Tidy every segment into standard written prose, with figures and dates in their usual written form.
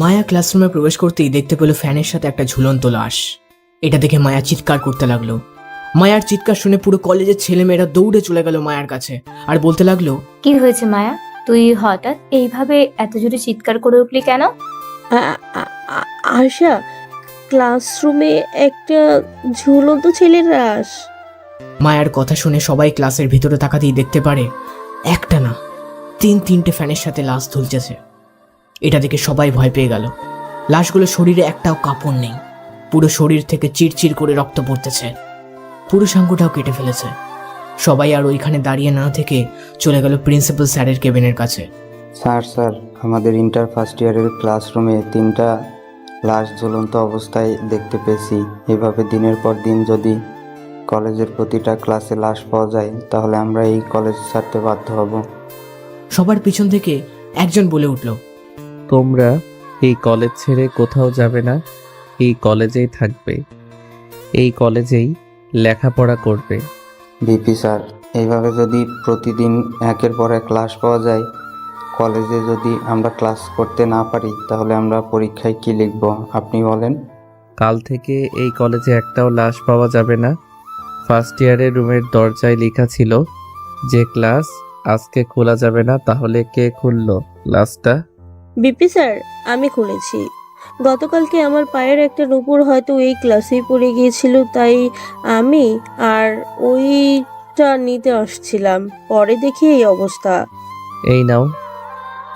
মায়া ক্লাসরুমে প্রবেশ করতেই দেখতে পেল ফ্যানের সাথে একটা ঝুলন্ত লাশ। এটা দেখে মায়া চিৎকার করতে লাগলো। মায়ার চিৎকার শুনে পুরো কলেজের ছেলেমেয়েরা দৌড়ে চলে গেল মায়ার কাছে আর বলতে লাগলো, কি হয়েছে মায়া? তুই হঠাৎ এইভাবে এত জোরে চিৎকার করে উঠলি কেন? আশা, ক্লাসরুমে একটা ঝুলন্ত ছেলের লাশ। মায়ার কথা শুনে সবাই ক্লাসের ভিতরে তাকাতেই দেখতে পারে একটা না, তিনটে ফ্যানের সাথে লাশ ঝুলতেছে। এটা দেখে সবাই ভয় পেয়ে গেল। লাশগুলো শরীরে একটাও কাপড় নেই, পুরো শরীর থেকে চিরচির করে রক্ত পড়তেছে, পুরুষাঙ্গটাও কেটে ফেলেছে। সবাই আর ওইখানে দাঁড়িয়ে না থেকে চলে গেল প্রিন্সিপাল স্যারের কেবিনের কাছে। স্যার, আমাদের ইন্টার ফার্স্ট ইয়ারের ক্লাসরুমে 3টা লাশ ঝুলন্ত অবস্থায় দেখতে পেয়েছি। এভাবে দিনের পর দিন যদি কলেজের প্রতিটা ক্লাসে লাশ পাওয়া যায় তাহলে আমরা এই কলেজ ছাড়তে বাধ্য হব। সবার পিছন থেকে একজন বলে উঠল, তোমরা এই কলেজ ছেড়ে কোথাও যাবে না, এই কলেজেই থাকবে, এই কলেজেই লেখাপড়া করবে। ভিপি স্যার, এইভাবে যদি প্রতিদিন একের পর এক লাশ পাওয়া যায়, কলেজে যদি আমরা ক্লাস করতে না পারি তাহলে আমরা পরীক্ষায় কি লিখব আপনি বলেন? কাল থেকে এই কলেজে একটাও লাশ পাওয়া যাবে না। ফার্স্ট ইয়ারের রুমের দরজায় লেখা ছিল যে ক্লাস আজকে খোলা যাবে না। তাহলে কে খুললো ক্লাসটা? বিপি স্যার, আমি খুলেছি। গতকালকে আমার পায়ের একটা নুপুর হয়তো এই ক্লাসেই পড়ে গিয়েছিল, তাই আমি আর ওইটা নিতে আসছিলাম। পরে দেখি এই অবস্থা। এই নাও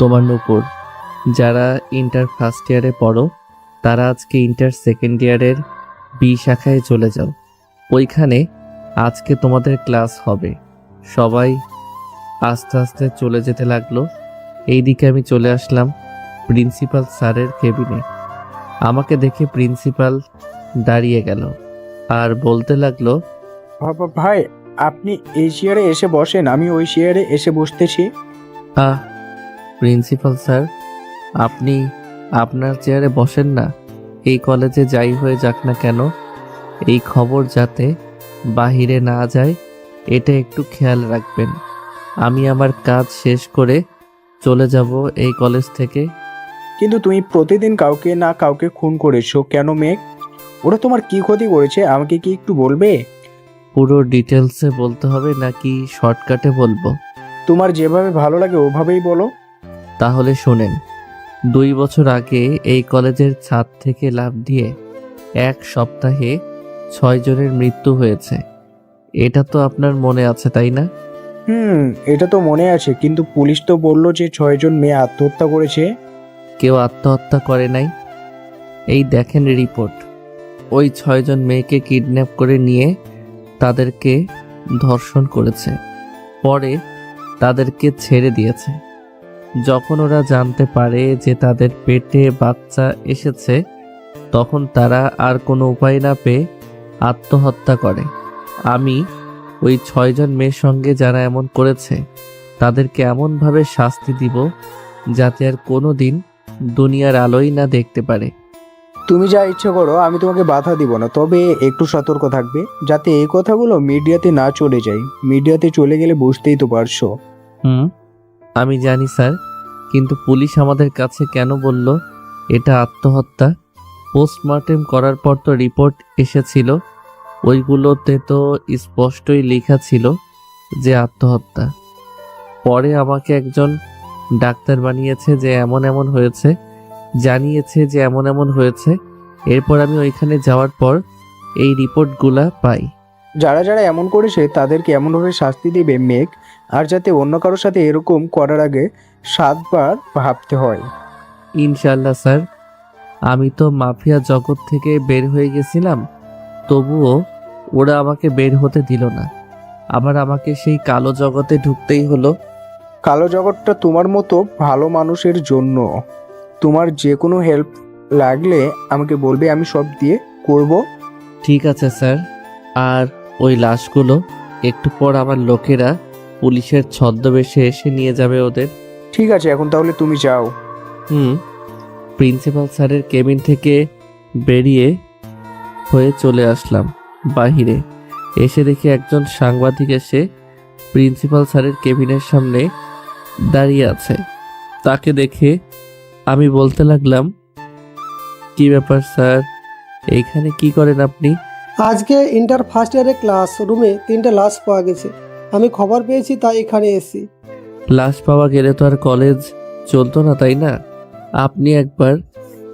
তোমার নূপুর। যারা ইন্টার ফার্স্ট ইয়ারে পড়ো তারা আজকে ইন্টার সেকেন্ড ইয়ারের বি শাখায় চলে যাও, ওইখানে আজকে তোমাদের ক্লাস হবে। সবাই আস্তে আস্তে চলে যেতে লাগলো। এইদিকে আমি চলে আসলাম প্রিন্সিপাল স্যারের কেবিনে। আমাকে দেখে প্রিন্সিপাল দাঁড়িয়ে গেল আর বলতে লাগলো, ভাই, আপনি এই চেয়ারে এসে বসেন, আমি ওই চেয়ারে এসে বসতেছি। আহ প্রিন্সিপাল স্যার, আপনি আপনার চেয়ারে বসেন না। এই কলেজে যাই হয়ে যাক না কেন, এই খবর যাতে বাহিরে না যায় এটা একটু খেয়াল রাখবেন। আমি আমার কাজ শেষ করে চলে যাব এই কলেজ থেকে। কিন্তু তুমি প্রতিদিন কাউকে না কাউকে খুন করেছো কেন মেঘ? ওরা তোমার কি ক্ষতি করেছে আমাকে কি একটু বলবে? পুরো ডিটেলসে বলতে হবে নাকি শর্টকাটে বলবো? তোমার যেভাবে ভালো লাগে ওভাবেই বলো। তাহলে শোনেন। 2 বছর আগে এই কলেজের ছাদ থেকে লাফ দিয়ে 1 সপ্তাহে 6 জনের মৃত্যু হয়েছে। এটা তো আপনার মনে আছে তাই না? এটা তো মনে আছে, কিন্তু পুলিশ তো বললো যে 6জন মেয়ে আত্মহত্যা করেছে। কেউ আত্মহত্যা করে নাই। এই দেখেন রিপোর্ট। ওই 6 জন মেয়েকে কিডন্যাপ করে নিয়ে তাদেরকে ধর্ষণ করেছে, পরে তাদেরকে ছেড়ে দিয়েছে। যখন ওরা জানতে পারে যে তাদের পেটে বাচ্চা এসেছে তখন তারা আর কোনো উপায় না পেয়ে আত্মহত্যা করে। আমি ওই 6 জন মেয়ের সঙ্গে যারা এমন করেছে তাদেরকে এমনভাবে শাস্তি দিব যাতে আর কোনো দিন দুনিয়ার আলোই না দেখতে পারে। তুমি যা ইচ্ছে করো, আমি তোমাকে বাধা দিব না, তবে একটু সতর্ক থাকবে যাতে এই কথাগুলো মিডিয়াতে না চলে যায়। মিডিয়াতে চলে গেলে বুঝতেই তো পারছো। আমি জানি স্যার, কিন্তু পুলিশ আমাদের কাছে কেন বলল এটা আত্মহত্যা? পোস্টমর্টেম করার পর তো রিপোর্ট এসেছিল, ওইগুলোতে তো স্পষ্টই লেখা ছিল যে আত্মহত্যা। পরে আমাকে একজন ডাক্তার বানিয়েছে যে এমন এমন হয়েছে, জানিয়েছে যে এমন এমন হয়েছে। এরপর আমি ওইখানে যাওয়ার পর এই রিপোর্টগুলা পাই। যারা যারা এমন করেছে তাদেরকে এমনভাবে শাস্তি দিবে মেঘ, আর যাতে অন্য কারোর সাথে এরকম করার আগে 7 বার ভাবতে হয়। ইনশাল্লাহ স্যার। আমি তো মাফিয়া জগৎ থেকে বের হয়ে গেছিলাম, তবুও ওরা আমাকে বের হতে দিল না। আবার আমাকে সেই কালো জগতে ঢুকতেই হলো। কালো জগৎটা তোমার মতো ভালো মানুষের জন্য। তোমার যে কোনো হেল্প লাগলে আমাকে বলবে, আমি সব দিয়ে করব। ঠিক আছে স্যার। আর ওই লাশগুলো একটু পর আমার লোকেরা পুলিশের ছদ্মবেশে এসে নিয়ে যাবে ওদের। ঠিক আছে, এখন তাহলে তুমি যাও। প্রিন্সিপাল স্যারের কেবিন থেকে বেরিয়ে হয়ে চলে আসলাম বাহিরে। এসে দেখি একজন সাংবাদিক এসে প্রিন্সিপাল স্যারের কেবিনের সামনে দাঁড়িয়ে আছে। তাকে দেখে আমি বলতে লাগলাম, কি ব্যাপার স্যার, এইখানে কি করেন আপনি? আজকে ইন্টার ফার্স্ট ইয়ারের ক্লাস রুমে 3টে লাশ পাওয়া গেছে। আমি খবর পেয়েছি তাই এখানে এসেছি। লাশ পাওয়া গেলে তো আর কলেজ চলতো না, তাই না? আপনি একবার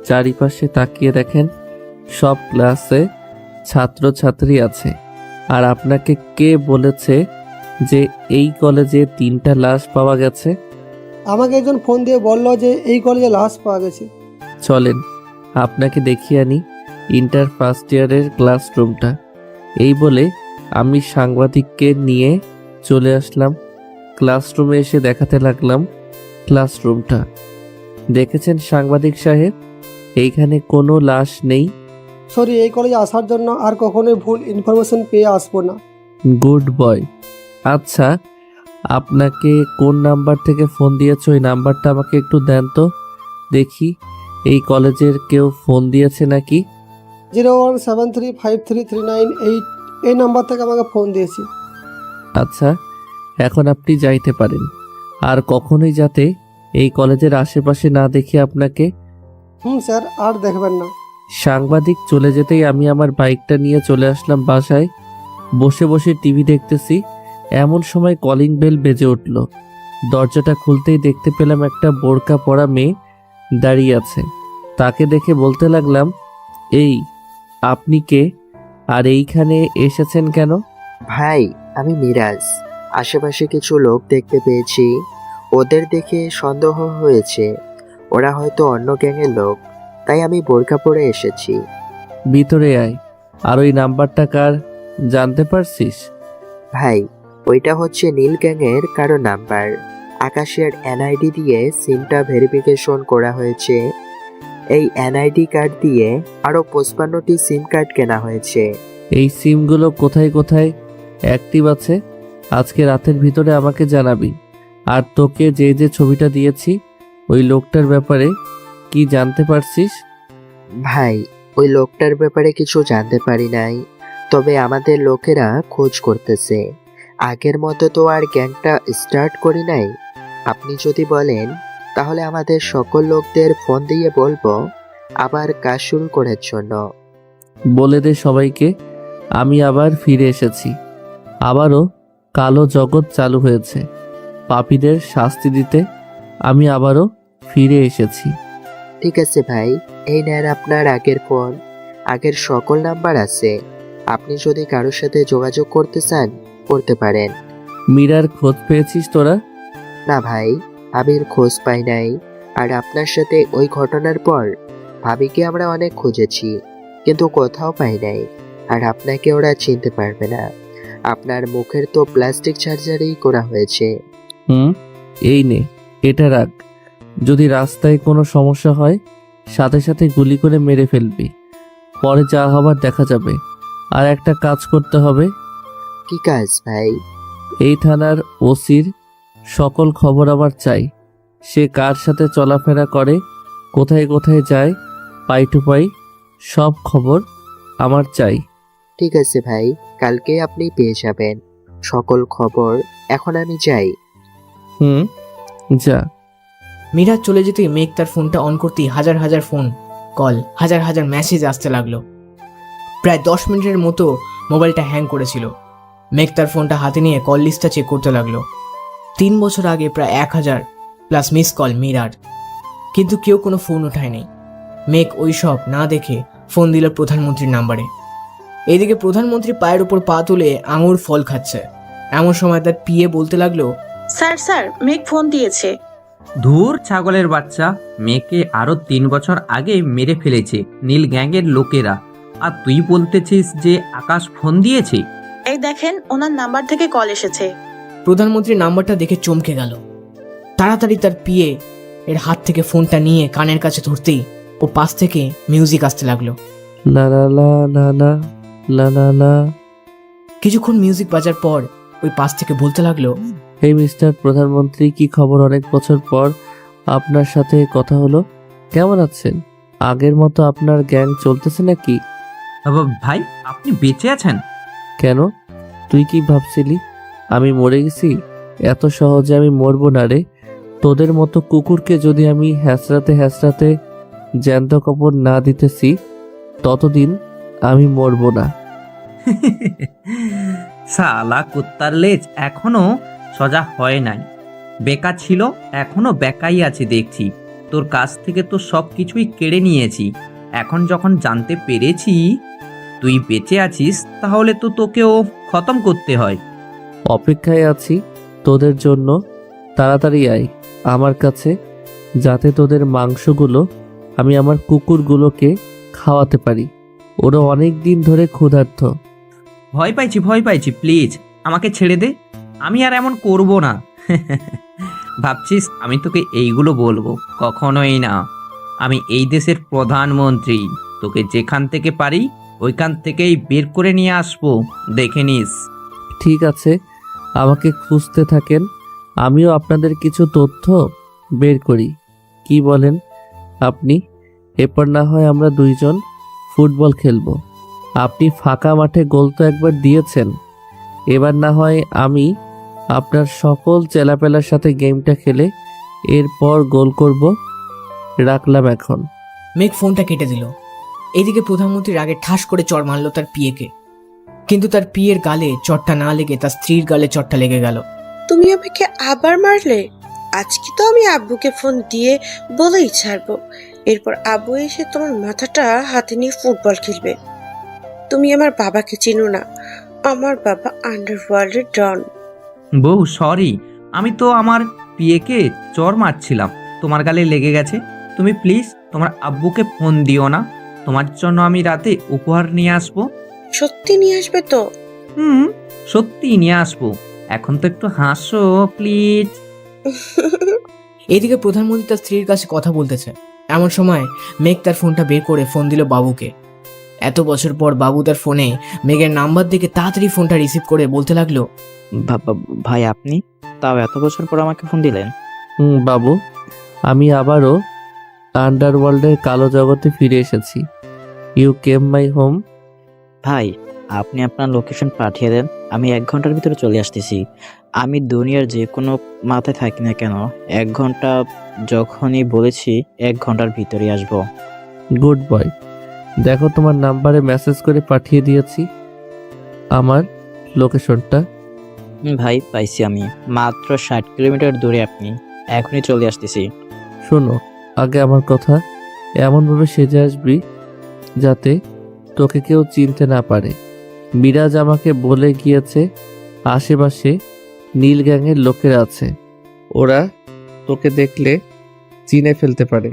চারিপাশে তাকিয়ে দেখেন, সব ক্লাসে ছাত্রছাত্রী আছে। আর আপনাকে কে বলেছে যে এই কলেজে 3টা লাশ পাওয়া গেছে? আমাকে একজন ফোন দিয়ে বলল যে এই কলেজে লাশ পাওয়া গেছে। চলেন আপনাকে দেখিয়ে আনি ইন্টার ফার্স্ট ইয়ারের ক্লাসরুমটা। এই বলে আমি সাংবাদিককে নিয়ে চলে আসলাম ক্লাসরুমে। এসে দেখাতে লাগলাম ক্লাসরুমটা। দেখেছেন সাংবাদিক সাহেব, এইখানে কোনো লাশ নেই। সরি, এই কলেজে আসার জন্য আর কখনোই ভুল ইনফরমেশন পেয়ে আসবো না। Good boy. আচ্ছা, আপনাকে কোন নাম্বার থেকে ফোন দিয়েছে ওই নাম্বারটা আমাকে একটু দেন তো দেখি। এই কলেজের কেউ ফোন দিয়েছে নাকি? 017353398 এই নাম্বার থেকে আমাকে ফোন দিয়েছি। আচ্ছা, এখন আপনি যাইতে পারেন। আর কখনোই যাতে এই কলেজের আশেপাশে না দেখি আপনাকে। স্যার, আর দেখবেন না। সাংবাদিক চলে যেতেই আমি আমার বাইকটা নিয়ে চলে আসলাম বাসায়। বসে বসে টিভি দেখতেছি, এমন সময় কলিং বেল বেজে উঠল। দরজাটা খুলতেই দেখতে পেলাম একটা বোরকা পরা মেয়ে দাঁড়িয়ে আছে। তাকে দেখে বলতে লাগলাম, এই আপনি কে, আর এইখানে এসেছেন কেন? ভাই, আমি মিরাজ। আশেপাশে কিছু লোক দেখতে পেয়েছি, ওদের দেখে সন্দেহ হয়েছে ওরা হয়তো অন্য গ্যাংয়ের লোক, তাই আমি বোরকা পরে এসেছি। ভিতরে আয়। আর ওই নাম্বারটা কার জানতে পারছিস? ভাই, ওইটা হচ্ছে নীল গ্যাংয়ের কারো নাম্বার। আকাশের এনআইডি দিয়ে সিমটা ভেরিফিকেশন করা হয়েছে। এই এনআইডি কার্ড দিয়ে আরো 55টি সিম কার্ড কেনা হয়েছে। এই সিমগুলো কোথায় কোথায় অ্যাক্টিভ আছে আজকে রাতের ভিতরে আমাকে জানাবি। আর তোকে যে যে ছবিটা দিয়েছি ওই লোকটার ব্যাপারে কি জানতে পারছিস? ভাই, ওই লোকটার ব্যাপারে কিছু জানতে পারি নাই, তবে আমাদের লোকেরা খোঁজ করতেছে। আগের মতো তো আর গ্যাংটা স্টার্ট করি নাই। আপনি যদি বলেন তাহলে আমাদের সকল লোকদের ফোন দিয়ে বলবো আবার কাজ শুরু করার জন্য। বলে দে সবাইকে আমি আবার ফিরে এসেছি। আবারও কালো জগৎ চালু হয়েছে। পাপীদের শাস্তি দিতে আমি আবারও ফিরে এসেছি। ঠিক আছে ভাই, এই নেন আপনার আগের ফোন। আগের সকল নাম্বার আছে, আপনি যদি কারোর সাথে যোগাযোগ করতে চান করতে পারেন। মীরার খোঁজ পেয়েছিস তোরা? না ভাই, ভাবির খোঁজ পাই নাই। আর আপনার সাথে ওই ঘটনার পর ভাবিকে আমরা অনেক খুঁজেছি, কিন্তু কোথাও পাই নাই। আর আপনাকে ওরা চিনতে পারবে না, আপনার মুখের তো প্লাস্টিক সার্জারি করা হয়েছে। এই নে, এটা রাখ। যদি রাস্তায় কোনো সমস্যা হয় সাথে সাথে গুলি করে মেরে ফেলবি, পরে যা হবার দেখা যাবে। আর একটা কাজ করতে হবে। কি কাজ ভাই? এই থানার ওসির সকল খবর আমার চাই। সে কার সাথে চলাফেরা করে, কোথায় কোথায় যায়, পাই টু পাই সব খবর আমার চাই। ঠিক আছে ভাই, কালকে আপনি পেয়ে যাবেন সকল খবর। এখন আমি যাই। যা। মিরাজ চলে যেতেই মেঘ তার ফোনটা অন করতেই হাজার হাজার ফোন কল, হাজার হাজার মেসেজ আসতে লাগলো। প্রায় 10 মিনিটের মতো মোবাইলটা হ্যাং করেছিল। মেঘ তার ফোনটা হাতে নিয়ে কল লিস্টটা চেক করতে লাগলো। 3 বছর আগে প্রায় 1000+ মিস কল মিরার, কিন্তু কেউ কোনো ফোন ওঠায়নি। মেঘ ওই সব না দেখে ফোন দিল প্রধানমন্ত্রীর নাম্বারে। এইদিকে প্রধানমন্ত্রী পায়ের উপর পা তুলে আঙুর ফল খাচ্ছে। এমন সময় তার পিএ বলতে লাগলো, স্যার মেঘ ফোন দিয়েছে। ধুর ছাগলের বাচ্চা, মেয়েকে আরো 3 বছর আগে মেরে ফেলেছে নীল গ্যাংয়ের লোকেরা, আর তুই বলতেছিস যে আকাশ ফোন দিয়েছে? এই দেখেন, ওনার নাম্বার থেকে কল এসেছে। প্রধানমন্ত্রী নাম্বারটা দেখে চমকে গেল। তাড়াতাড়ি তার পিএ এর হাত থেকে ফোনটা নিয়ে কানের কাছে ধরতেই ও পাশ থেকে মিউজিক আসতে লাগলো। লা লা লা লা লা লা লা লা। কিছুক্ষণ মিউজিক বাজার পর ওই পাশ থেকে বলতে লাগলো, এই মিস্টার প্রধানমন্ত্রী, কি খবর? অনেক বছর পর আপনার সাথে কথা হলো। কেমন আছেন? আগের মতো আপনার গ্যাং চলতেছে নাকি? ভাই, আপনি বেঁচে আছেন? কেন, তুই কি ভাবছিলি আমি মরে গেছি? এত সহজে আমি মরবো না রে। তোদের মতো কুকুরকে যদি আমি হ্যাঁচড়াতে হ্যাঁচড়াতে জ্যান্ত কাপড় না দিতেছি ততদিন আমি মরবো না। শালা কুত্তার লেজ এখনো সজা হয় নাই। বেকা ছিল, এখনো বেকাই আছে দেখছি। তোর কাছ থেকে তো সব কিছুই কেড়ে নিয়েছি। এখন যখন জানতে পেরেছি তুই বেঁচে আছিস, তাহলে তো তোকেও খতম করতে হয়। অপেক্ষায় আছি তোদের জন্য, তাড়াতাড়ি আয় আমার কাছে, যাতে তোদের মাংসগুলো আমি আমার কুকুরগুলোকে খাওয়াতে পারি। ওরা অনেক দিন ধরে ক্ষুধার্ত। ভয় পাইছি, প্লিজ আমাকে ছেড়ে দে। আমি আর এমন করব না। ভাবছিস আমি তোকে এইগুলো বলবো? কখনোই না। আমি এই দেশের প্রধানমন্ত্রী। তোকে যেখান থেকে পারি ওইখান থেকেই বের করে নিয়ে আসবো, দেখে নিস। ঠিক আছে, আমাকে খুঁজতে থাকেন, আমিও আপনাদের কিছু তথ্য বের করি। কি বলেন আপনি? এরপর না হয় আমরা দুইজন ফুটবল খেলবো। আপনি ফাঁকা মাঠে গোল তো একবার দিয়েছেন, এবার না হয় আমি আপনার সকল চেলাপেলার সাথে গেমটা খেলে এরপর গোল করব। রাখলাম এখন। মেঘ ফোনটা কেটে দিল। এইদিকে প্রধানমন্ত্রীর আগে ঠাস করে চড় মারল তার পিয়েকে, কিন্তু তার পিয়ের গালে চটটা না লেগে তার স্ত্রীর গালে চটটা লেগে গেল। তুমি আমাকে আবার মারলে? আজকে তো আমি আব্বুকে ফোন দিয়ে বলেই ছাড়বো। এরপর আব্বু এসে তোমার মাথাটা হাতে নিয়ে ফুটবল খেলবে। তুমি আমার বাবাকে চিনো না, আমার বাবা আন্ডারওয়ার্ল্ডের ডন। বউ সরি, আমি তো আমার পিয়েকে চর মারছিলাম, তোমার গালে লেগে গেছে। তুমি প্লিজ তোমার আব্বুকে ফোন দিও না। তোমার জন্য আমি রাতে উপহার নিয়ে আসবো। সত্যি নিয়ে আসবে তো? সত্যি নিয়ে আসবো। এখন তো একটু হাসো প্লিজ। এদিকে প্রধানমন্ত্রী তার স্ত্রীর কাছে কথা বলতেছে, এমন সময় মেঘ তার ফোনটা বের করে ফোন দিল বাবুকে। এত বছর পর বাবু তার ফোনে মেঘের নাম্বার দেখে তাড়াতাড়ি ফোনটা রিসিভ করে বলতে লাগলো, ভাই আপনি তাও এত বছর পর আমাকে ফোন দিলেন? বাবু, আমি আবারও আন্ডারওয়ার্ল্ডের কালো জগতে ফিরে এসেছি। You came my home. ভাই আপনি আপনার লোকেশন পাঠিয়ে দেন, আমি 1 ঘন্টার ভিতরে চলে আসতেছি। আমি দুনিয়ার যে কোনো মাথায় থাকি না কেন, 1 ঘন্টা যখনই বলেছি 1 ঘন্টার ভিতরে আসবো। Good boy. দেখো তোমার নাম্বারে মেসেজ করে পাঠিয়ে দিয়েছি আমার লোকেশনটা। ভাই পাইছি, আমি মাত্র 60 কিলোমিটার দূরে, আপনি এখনই চলে আসতেছি। শোনো, আগে আমার কথা, এমনভাবে সেজে আসবি যাতে তোকে কেউ চিনতে না পারে। মিরাজ আমাকে বলে গিয়েছে আশেপাশে নীল গ্যাংয়ের লোকেরা আছে, ওরা তোকে দেখলে চিনে ফেলতে পারে।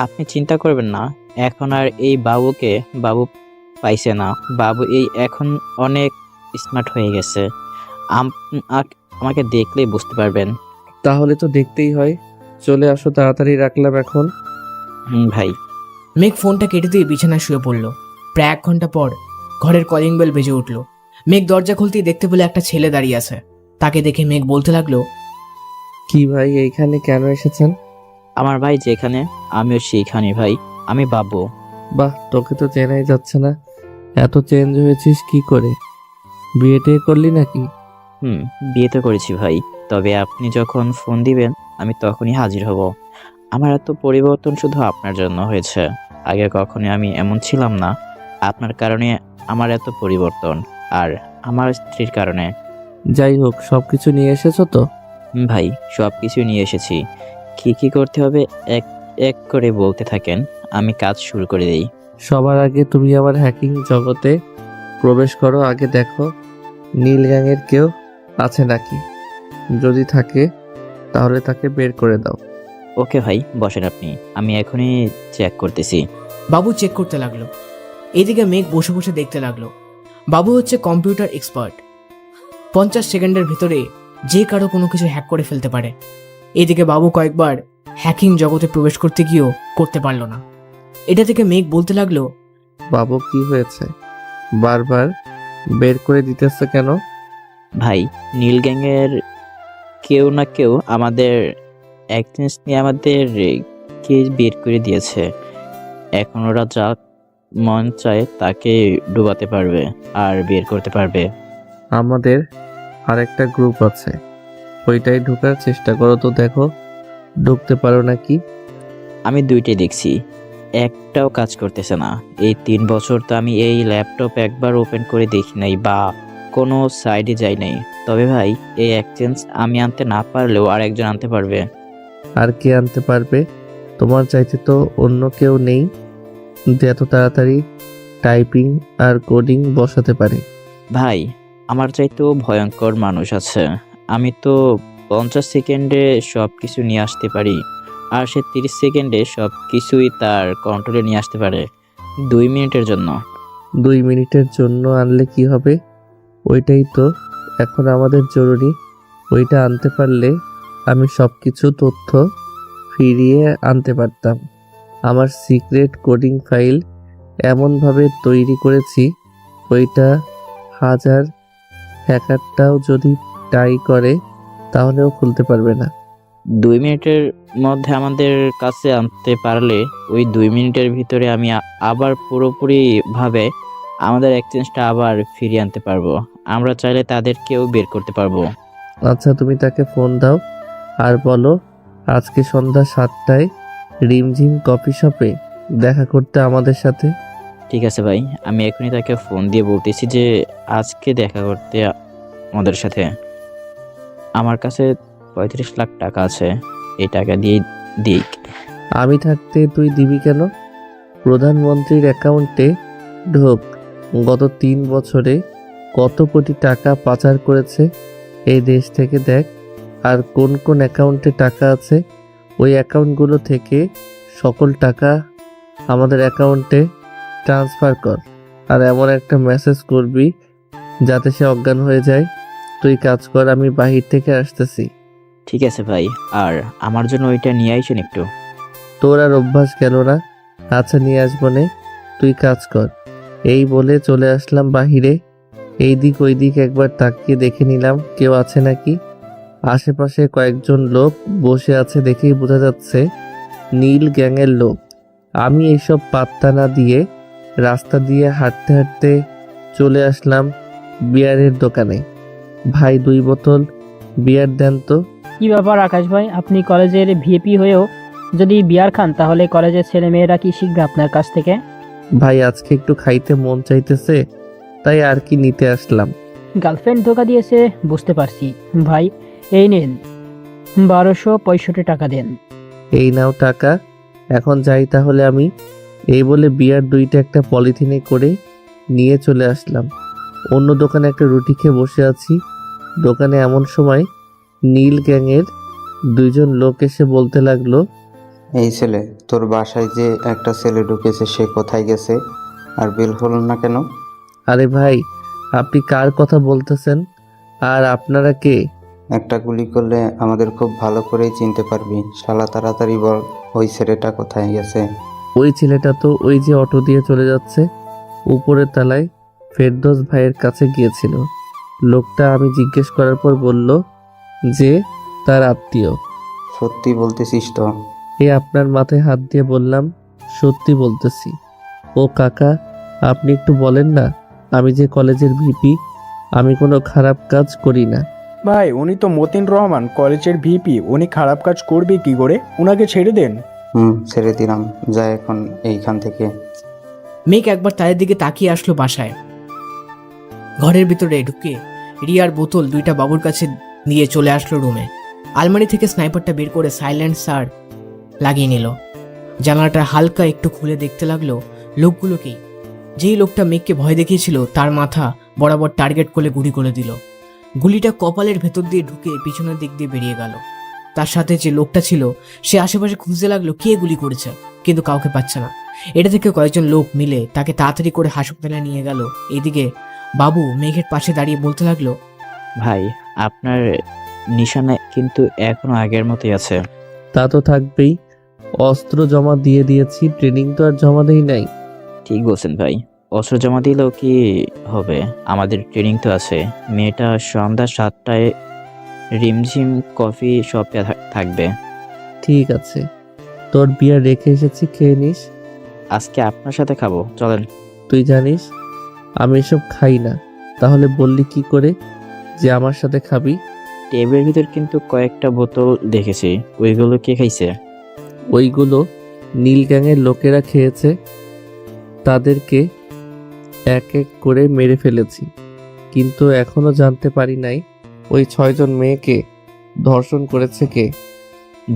আপনি চিন্তা করবেন না, এখন আর এই বাবুকে বাবু পাইছে না। বাবু এই এখন অনেক স্মার্ট হয়ে গেছে। আমাকে দেখলেই বুঝতে পারবেন। তাহলে তো দেখতেই হয়, চলে আসো তাড়াতাড়ি, রাখলাম এখন। ভাই। মেঘ ফোনটা কেটে দিয়ে বিছানায় শুয়ে পড়ল। প্রায় 1 ঘন্টা পর ঘরের কলিং বেল বেজে উঠল। মেঘ দরজা খুলতেই দেখতে পেলে একটা ছেলে দাঁড়িয়ে আছে। তাকে দেখে মেঘ বলতে লাগলো, কি ভাই এইখানে কেন এসেছেন? আমার ভাই যেখানে আমিও সেইখানে ভাই, আমি বাবু। বাহ, তোকে তো চেনাই যাচ্ছে না, এত চেঞ্জ হয়েছিস কি করে? বিয়ে টিয়ে করলি নাকি? বিয়ে তো করেছি ভাই, তবে আপনি যখন ফোন দিবেন আমি তখনই হাজির হব। আমার এত পরিবর্তন শুধু আপনার জন্য হয়েছে, আগে কখনো আমি এমন ছিলাম না। আপনার কারণে আমার এত পরিবর্তন, আর আমার স্ত্রীর কারণে। যাই হোক, সবকিছু নিয়ে এসেছো তো? ভাই সব কিছু নিয়ে এসেছি। কি কি করতে হবে এক এক করে বলতে থাকেন, আমি কাজ শুরু করে দেই। সবার আগে তুমি আমার হ্যাকিং জগতে প্রবেশ করো। আগে দেখো নীল গ্যাংয়ের কেউ আছে নাকি, যদি থাকে তাহলে তাকে বের করে দাও। ওকে ভাই, বসেন আপনি, আমি এখনই চেক করতেছি। বাবু চেক করতে লাগলো। এদিকে মেঘ বসে বসে দেখতে লাগলো। বাবু হচ্ছে কম্পিউটার এক্সপার্ট। 50 সেকেন্ডের ভিতরে যে কারো কোনো কিছু হ্যাক করে ফেলতে পারে। এদিকে বাবু কয়েকবার হ্যাকিং জগতে প্রবেশ করতে গিয়েও করতে পারলো না। এটা থেকে মেঘ বলতে লাগলো, বাবু কি হয়েছে, বারবার বের করে দিতেছে কেন? ভাই নীল গ্যাংয়ের কেউ না কেউ আমাদের এক জিনিস নিয়ে আমাদের কে বের করে দিয়েছে। এখন ওরা যা মন চায় তাকে ডুবাতে পারবে আর বের করতে পারবে। আমাদের আরেকটা গ্রুপ আছে, ওইটাই ঢোকার চেষ্টা করো তো, দেখো ঢুকতে পারো নাকি। আমি দুইটাই দেখছি, একটাও কাজ করতেছে না। এই 3 বছর তো আমি এই ল্যাপটপ একবার ওপেন করে দেখি নাই বা কোনো সাইডে যাই নাই। তবে ভাই, এই এক্সচেঞ্জ আমি আনতে না পারলেও আর একজন আনতে পারবে। আর কে আনতে পারবে? তোমার চাইতে তো অন্য কেউ নেই যে এত তাড়াতাড়ি টাইপিং আর কোডিং বসাতে পারে। ভাই, আমার চাইতেও ভয়ঙ্কর মানুষ আছে। আমি তো 50 সেকেন্ডে সব কিছু নিয়ে আসতে পারি, আর সে 30 সেকেন্ডে সব কিছুই তার কন্ট্রোলে নিয়ে আসতে পারে 2 মিনিটের জন্য। 2 মিনিটের জন্য আনলে কি হবে? ওইটাই তো এখন আমাদের জরুরি। ওইটা আনতে পারলে আমি সব কিছু তথ্য ফিরিয়ে আনতে পারতাম। আমার সিক্রেট কোডিং ফাইল এমনভাবে তৈরি করেছি, ওইটা হাজার হ্যাকারটাও যদি ট্রাই করে তাহলেও খুলতে পারবে না। 2 মিনিটের মধ্যে আমাদের কাছে আনতে পারলে ওই 2 মিনিটের ভিতরে আমি আবার পুরোপুরিভাবে আমাদের এক্সচেঞ্জটা আবার ফিরিয়ে আনতে পারবো। আমরা চাইলে তাদেরকেও বের করতে পারবো। আচ্ছা, তুমি তাকে ফোন দাও আর বলো আজকে সন্ধ্যা 7টায় রিমঝিম কফি শপে দেখা করতে আমাদের সাথে। ঠিক আছে ভাই, আমি এখনই তাকে ফোন দিয়ে বলতেছি যে আজকে দেখা করতে আমাদের সাথে। আমার কাছে 35 লাখ টাকা আছে, এই টাকা দিয়ে দিক। আমি থাকতে তুই দিবি কেন? প্রধানমন্ত্রীর অ্যাকাউন্টে ঢোক। গত 3 বছরে কত কোটি টাকা পাচার করেছে এই দেশ থেকে দেখ, আর কোন কোন অ্যাকাউন্টে টাকা আছে ওই অ্যাকাউন্টগুলো থেকে সকল টাকা আমাদের অ্যাকাউন্টে ট্রান্সফার কর। আর এমন একটা মেসেজ করবি যাতে সে অজ্ঞান হয়ে যায়। তুই কাজ কর, আমি বাহির থেকে আসতেছি। ঠিক আছে ভাই, আর আমার জন্য ওইটা নিয়ে আইসেন একটু। তোর আর অভ্যাস গেল না? আচ্ছা, নিয়ে আসবো নে, তুই কাজ কর। এই বলে চলে আসলাম বাহিরে। এই দিক ওই দিক একবার তাকিয়ে দেখে নিলাম কেউ আছে নাকি। আশেপাশে কয়েকজন লোক বসে আছে দেখেই বোঝা যাচ্ছে নীল গ্যাংয়ের লোক। আমি এইসব পাত্তা না দিয়ে রাস্তা দিয়ে হাঁটতে হাঁটতে চলে আসলাম বিয়ারের দোকানে। ভাই 2 বোতল বিয়ার দেন তো। কি ব্যাপার আকাশ ভাই, আপনি কলেজের ভিপি হয়েও যদি বিয়ার খান তাহলে কলেজের ছেলে মেয়েরা কি শিখবে আপনার কাছ থেকে? ভাই আজকে একটু খাইতে মন চাইতেছে, তাই আর কি নিতে আসলাম। গার্লফ্রেন্ড ধোকা দিয়েছে বুঝতে পারছি ভাই, এই নিন 1265 টাকা দেন। এই নাও টাকা, এখন যাই তাহলে আমি। এই বলে বিয়ার 2টা একটা পলিথিনে করে নিয়ে চলে আসলাম। অন্য দোকানে একটা রুটি খেয়ে বসে আছি। দোকানে এমন সময় নীল গ্যাংয়ের 2 জন লোক এসে বলতে লাগলো, এই ছেলে, তোর বাসায় যে একটা ছেলে ঢুকেছে সে কোথায় গেছে আর বের হলো না কেন? আরে ভাই, আপনি কার কথা বলতেছেন আর আপনারা কে? একটা গুলি করলে আমাদের খুব ভালো করেই চিনতে পারবি। শালা তাড়াতাড়ি বল, ওই ছেলেটা কোথায় গেছে? ওই ছেলেটা তো ওই যে অটো দিয়ে চলে যাচ্ছে, উপরের তলায় ফেরদৌস ভাইয়ের কাছে গিয়েছিল। লোকটা আমি জিজ্ঞেস করার পর বলল যে তার আত্মীয়। সত্যি বলতেছিস তো? আপনার মাথায় হাত দিয়ে বললাম সত্যি বলতেছি। ও কাকা, আপনি একটু বলেন না, আমি যে কলেজের ভিপি, আমি কোনো খারাপ কাজ করি না। ভাই, উনি তো মতিন রহমান, কলেজের ভিপি। উনি খারাপ কাজ করবে কি করে? উনাকে ছেড়ে দেন। ছেড়ে দিলাম, যা এখন এইখান থেকে। মেঘ একবার তাদের দিকে তাকিয়ে আসলো বাসায়। ঘরের ভিতরে ঢুকে রিয়ার বোতল 2টা বাবুর কাছে নিয়ে চলে আসলো রুমে। আলমারি থেকে স্নাইপারটা বের করে সাইলেন্সার লাগিয়ে নিল। জানালাটা হালকা একটু খুলে দেখতে লাগলো লোকগুলোকেই। যেই লোকটা মেঘকে ভয় দেখিয়েছিল তার মাথা বরাবর টার্গেট করে গুলি করে দিল। গুলিটা কপালের ভেতর দিয়ে ঢুকে পিছনের দিক দিয়ে বেরিয়ে গেল। তার সাথে যে লোকটা ছিল সে আশেপাশে খুঁজতে লাগলো কে গুলি করেছে, কিন্তু কাউকে পাচ্ছে না। এটা থেকে কয়েকজন লোক মিলে তাকে তাড়াতাড়ি করে হাসপাতালে নিয়ে গেল। এদিকে বাবু মেঘের পাশে দাঁড়িয়ে বলতে লাগলো, ভাই, আপনার নিশানা কিন্তু এখনো আগের মতোই আছে। তা তো থাকবেই, অস্ত্র জমা দিয়ে দিয়েছি, ট্রেনিং তো আর জমা দেই নাই। ঠিক বলছেন ভাই, অস্ত্র জমা দিলেও কি হবে, আমাদের ট্রেনিং তো আছে। মেয়েটা সন্ধ্যা 7টায় রিমঝিম কফি শপে থাকবে। ঠিক আছে, তোর বিয়ার রেখে এসেছি, খেয়ে নিস। আজকে আপনার সাথে খাবো, চলেন। তুই জানিস আমি এসব খাই না, তাহলে বললি কি করে যে আমার সাথে খাবি? টেবিলের ভিতর কিন্তু কয়েকটা বোতল দেখেছি, ওইগুলো কে খাইছে? ওইগুলো নীল গ্যাংয়ের লোকেরা খেয়েছে, তাদেরকে এক এক করে মেরে ফেলেছি, কিন্তু এখনো জানতে পারি নাই ওই 6 জন মেয়েকে ধর্ষণ করেছে কে।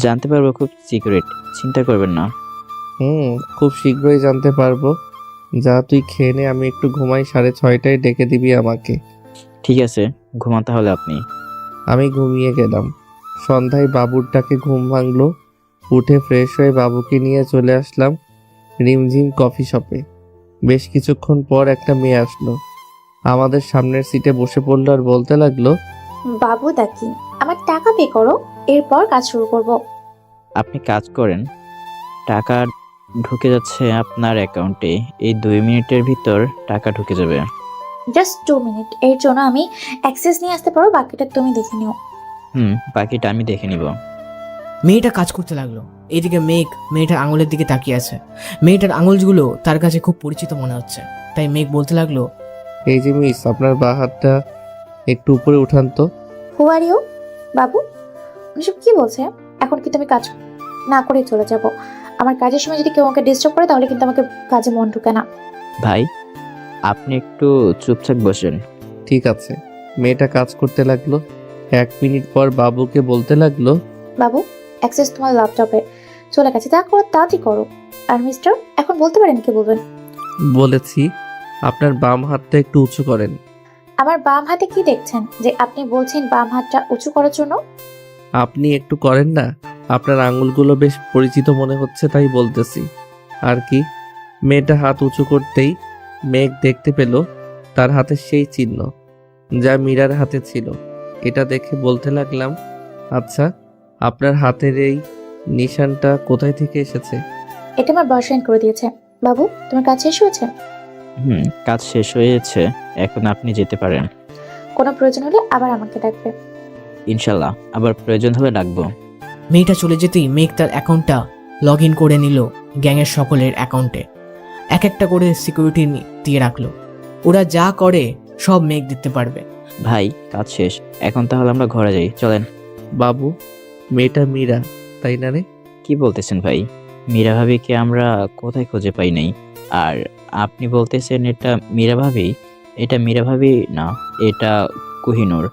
জানতে পারবো খুব সিক্রেট, চিন্তা করবেন না। খুব শীঘ্রই জানতে পারবো। যা তুই খেয়ে নে, আমি একটু ঘুমাই, 6:30টায় ডেকে দিবি আমাকে। ঠিক আছে, ঘুমান তাহলে আপনি। আমি ঘুমিয়ে গেলাম। সন্ধ্যায় বাবুর ডাকে ঘুম ভাঙলো। উঠে ফ্রেশ হয়ে বাবুকে নিয়ে চলে আসলাম রিমঝিম কফি শপে। বেশ কিছুক্ষণ পর একটা মেয়ে আসলো, আমাদের সামনের সিটে বসে পড়লো আর বলতে লাগলো, বাবু ডাকি, আমার টাকা পে করো, এরপর কাজ শুরু করব। আপনি কাজ করেন, টাকা ঢুকে যাচ্ছে আপনার অ্যাকাউন্টে। এই 2 মিনিটের ভিতর টাকা ঢুকে যাবে। জাস্ট 2 মিনিট, এর জন্য আমি অ্যাক্সেস নিয়ে আসতে পারো, বাকিটা তুমি দেখে নিও। বাকিটা আমি দেখে নিব। মেয়েটা কাজ করতে লাগলো। এদিকে মেঘ মেয়েটার আঙুলের দিকে তাকিয়ে আছে। মেয়েটার আঙুলগুলো তার কাছে খুব পরিচিত মনে হচ্ছে, তাই মেঘ বলতে লাগলো, এই যে মিস, আপনার বাঁ হাতটা একটু উপরে উঠান তো। হু আর ইউ? বাবু এসব কি বলছে? এখন কিন্তু আমি কাজ না করে চলে যাব। আমার কাজের সময় যদি কেউ আমাকে ডিস্টার্ব করে তাহলে কিন্তু আমাকে কাজে মন ঢুকে না। ভাই, আপনি একটু চুপচাপ বসেন। ঠিক আছে। মেয়েটা কাজ করতে লাগলো। 1 মিনিট পর বাবুকে বলতে লাগলো, বাবু অ্যাক্সেস তোমার ল্যাপটপে চলে গেছে, তা করো, তাড়াতাড়ি করো। আর মিস্টার, এখন বলতে পারেন কি বলবেন? বলেছি আপনার বাম হাতটা একটু উঁচু করেন। আমার বাম হাতে কি দেখছেন যে আপনি বলছেন বাম হাতটা উঁচু করার জন্য? আপনি একটু করেন না, আপনার আঙুলগুলো বেশ পরিচিত মনে হচ্ছে, তাই বলতেছি আর কি। মেয়েটা হাত উঁচু করতেই মেঘ দেখতে পেল তার হাতে সেই চিহ্ন যা মীরার হাতে ছিল। এটা দেখে বলতে লাগলাম, আচ্ছা, আপনার হাতের এই নিশানটা কোথায় থেকে এসেছে? এটা আমার বয়ফ্রেন্ড করে দিয়েছে। বাবু তোমার কাজ শেষ হয়েছে? কাজ শেষ হয়েছে, এখন আপনি যেতে পারেন। কোনো প্রয়োজন হলে আবার আমাকে ডাকবে। ইনশাল্লাহ, আবার প্রয়োজন হলে ডাকবো। মেয়েটা চলে যেতেই মেঘ তার অ্যাকাউন্টটা লগ ইন করে নিল গ্যাংয়ের সকলের অ্যাকাউন্টে। এক একটা করে সিকিউরিটি দিয়ে রাখলো। ওরা যা করে সব মেঘ দেখতে পারবে। ভাই, কাজ শেষ, এখন তাহলে আমরা ঘরে যাই, চলেন। বাবু, মেয়েটা মীরা তাই না রে? কি বলতেছেন ভাই? মীরা ভাবিকে আমরা কোথায় খুঁজে পাই নাই। আর আপনি বলতেছেন এটা মীরা ভাবি? এটা মীরা ভাবি না, এটা কোহিনূর,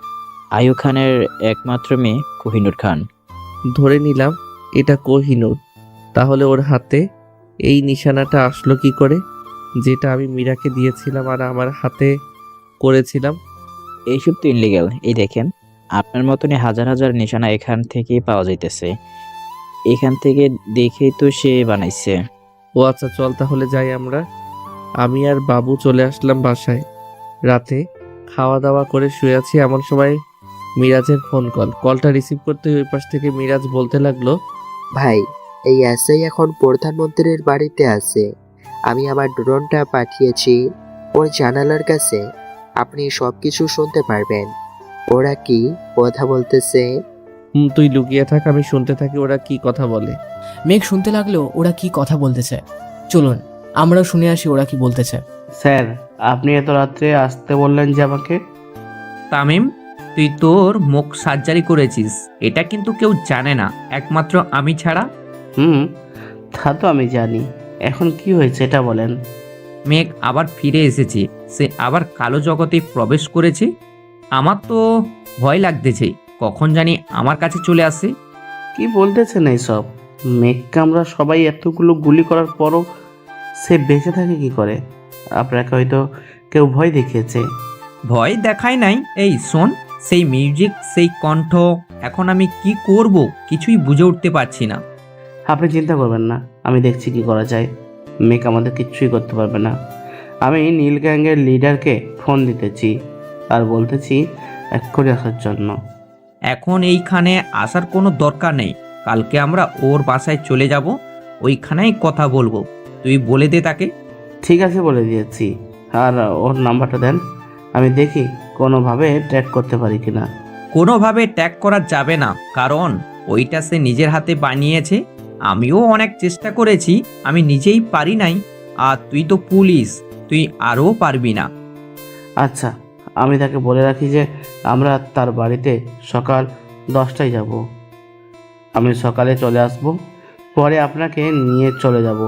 আয়ু খানের একমাত্র মেয়ে কোহিনূর খান। ধরে নিলাম এটা কোহিনূর। তাহলে ওর হাতে এই নিশানাটা আসলো কি করে, যেটা আমি মীরাকে দিয়েছিলাম আর আমার হাতে করেছিলাম? এইসব তো ইনলিগ্যাল। এই দেখেন, আপনার মতনই হাজার হাজার নিশানা এখান থেকেই পাওয়া যাইতেছে। এখান থেকে দেখেই তো সে বানাইছে। ও আচ্ছা, চল তাহলে যাই আমরা। আমি আর বাবু চলে আসলাম বাসায়। রাতে খাওয়া দাওয়া করে শুয়ে আছি, এমন সময় মিরাজের ফোন কলটা রিসিভ করতে ওই পাশ থেকে মিরাজ বলতে লাগলো, ভাই, এই এসআই এখন প্রধানমন্ত্রীর বাড়িতে আছে। আমি আমার ড্রোনটা পাঠিয়েছি ওর জানালার কাছে, আপনি সবকিছু শুনতে পারবেন। ওরা কি কথা বলতেছে? তুই লুকিয়ে থাক, আমি শুনতে থাকি ওরা কি কথা বলে। মেঘ শুনতে লাগলো ওরা কি কথা বলতেছে। চলুন আমরাও শুনে আসি ওরা কি বলতেছে। স্যার, আপনি এত রাত্রে আসতে বললেন যে আমাকে? তামিম, তুই তোর মুখ সার্জারি করেছিস, এটা কিন্তু কেউ জানে না, একমাত্র আমি ছাড়া। তা তো আমি জানি। এখন কি হয়েছে এটা বলেন। মেঘ আবার ফিরে এসেছে, সে আবার কালো জগতে প্রবেশ করেছে। আমার তো ভয় লাগতেছে, কখন জানি আমার কাছে চলে আসে। কি বলতেছেন এইসব? মেঘকে আমরা সবাই এতগুলো গুলি করার পরও সে বেঁচে থাকে কি করে? আপনাকে হয়তো কেউ ভয় দেখিয়েছে। ভয় দেখায় নাই। এই শোন, সেই মিউজিক, সেই কণ্ঠ, এখন আমি কি করব কিছুই বুঝে উঠতে পারছি না। আপনি চিন্তা করবেন না, আমি দেখছি কি করা যায়। মেঘ আমাদের কিচ্ছুই করতে পারবে না। আমি নীল গ্যাংয়ের লিডারকে ফোন দিতেছি আর বলতেছি এক্ষুনি আসার জন্য। এখন এইখানে আসার কোনো দরকার নেই, কালকে আমরা ওর বাসায় চলে যাব, ওইখানেই কথা বলবো। তুই বলে দে তাকে। ঠিক আছে, বলে দিয়েছি। আর ওর নাম্বারটা দেন, আমি দেখি কোনোভাবে ট্র্যাক করতে পারি কিনা। কোনোভাবে ট্যাগ করা যাবে না, কারণ ওইটা সে নিজের হাতে বানিয়েছে। আমিও অনেক চেষ্টা করেছি, আমি নিজেই পারি নাই। আর তুই তো পুলিশ, তুই আরও পারবি না। আচ্ছা, আমি তাকে বলে রাখি যে আমরা তার বাড়িতে সকাল 10টায় যাব। আমি সকালে চলে আসব, পরে আপনাকে নিয়ে চলে যাব।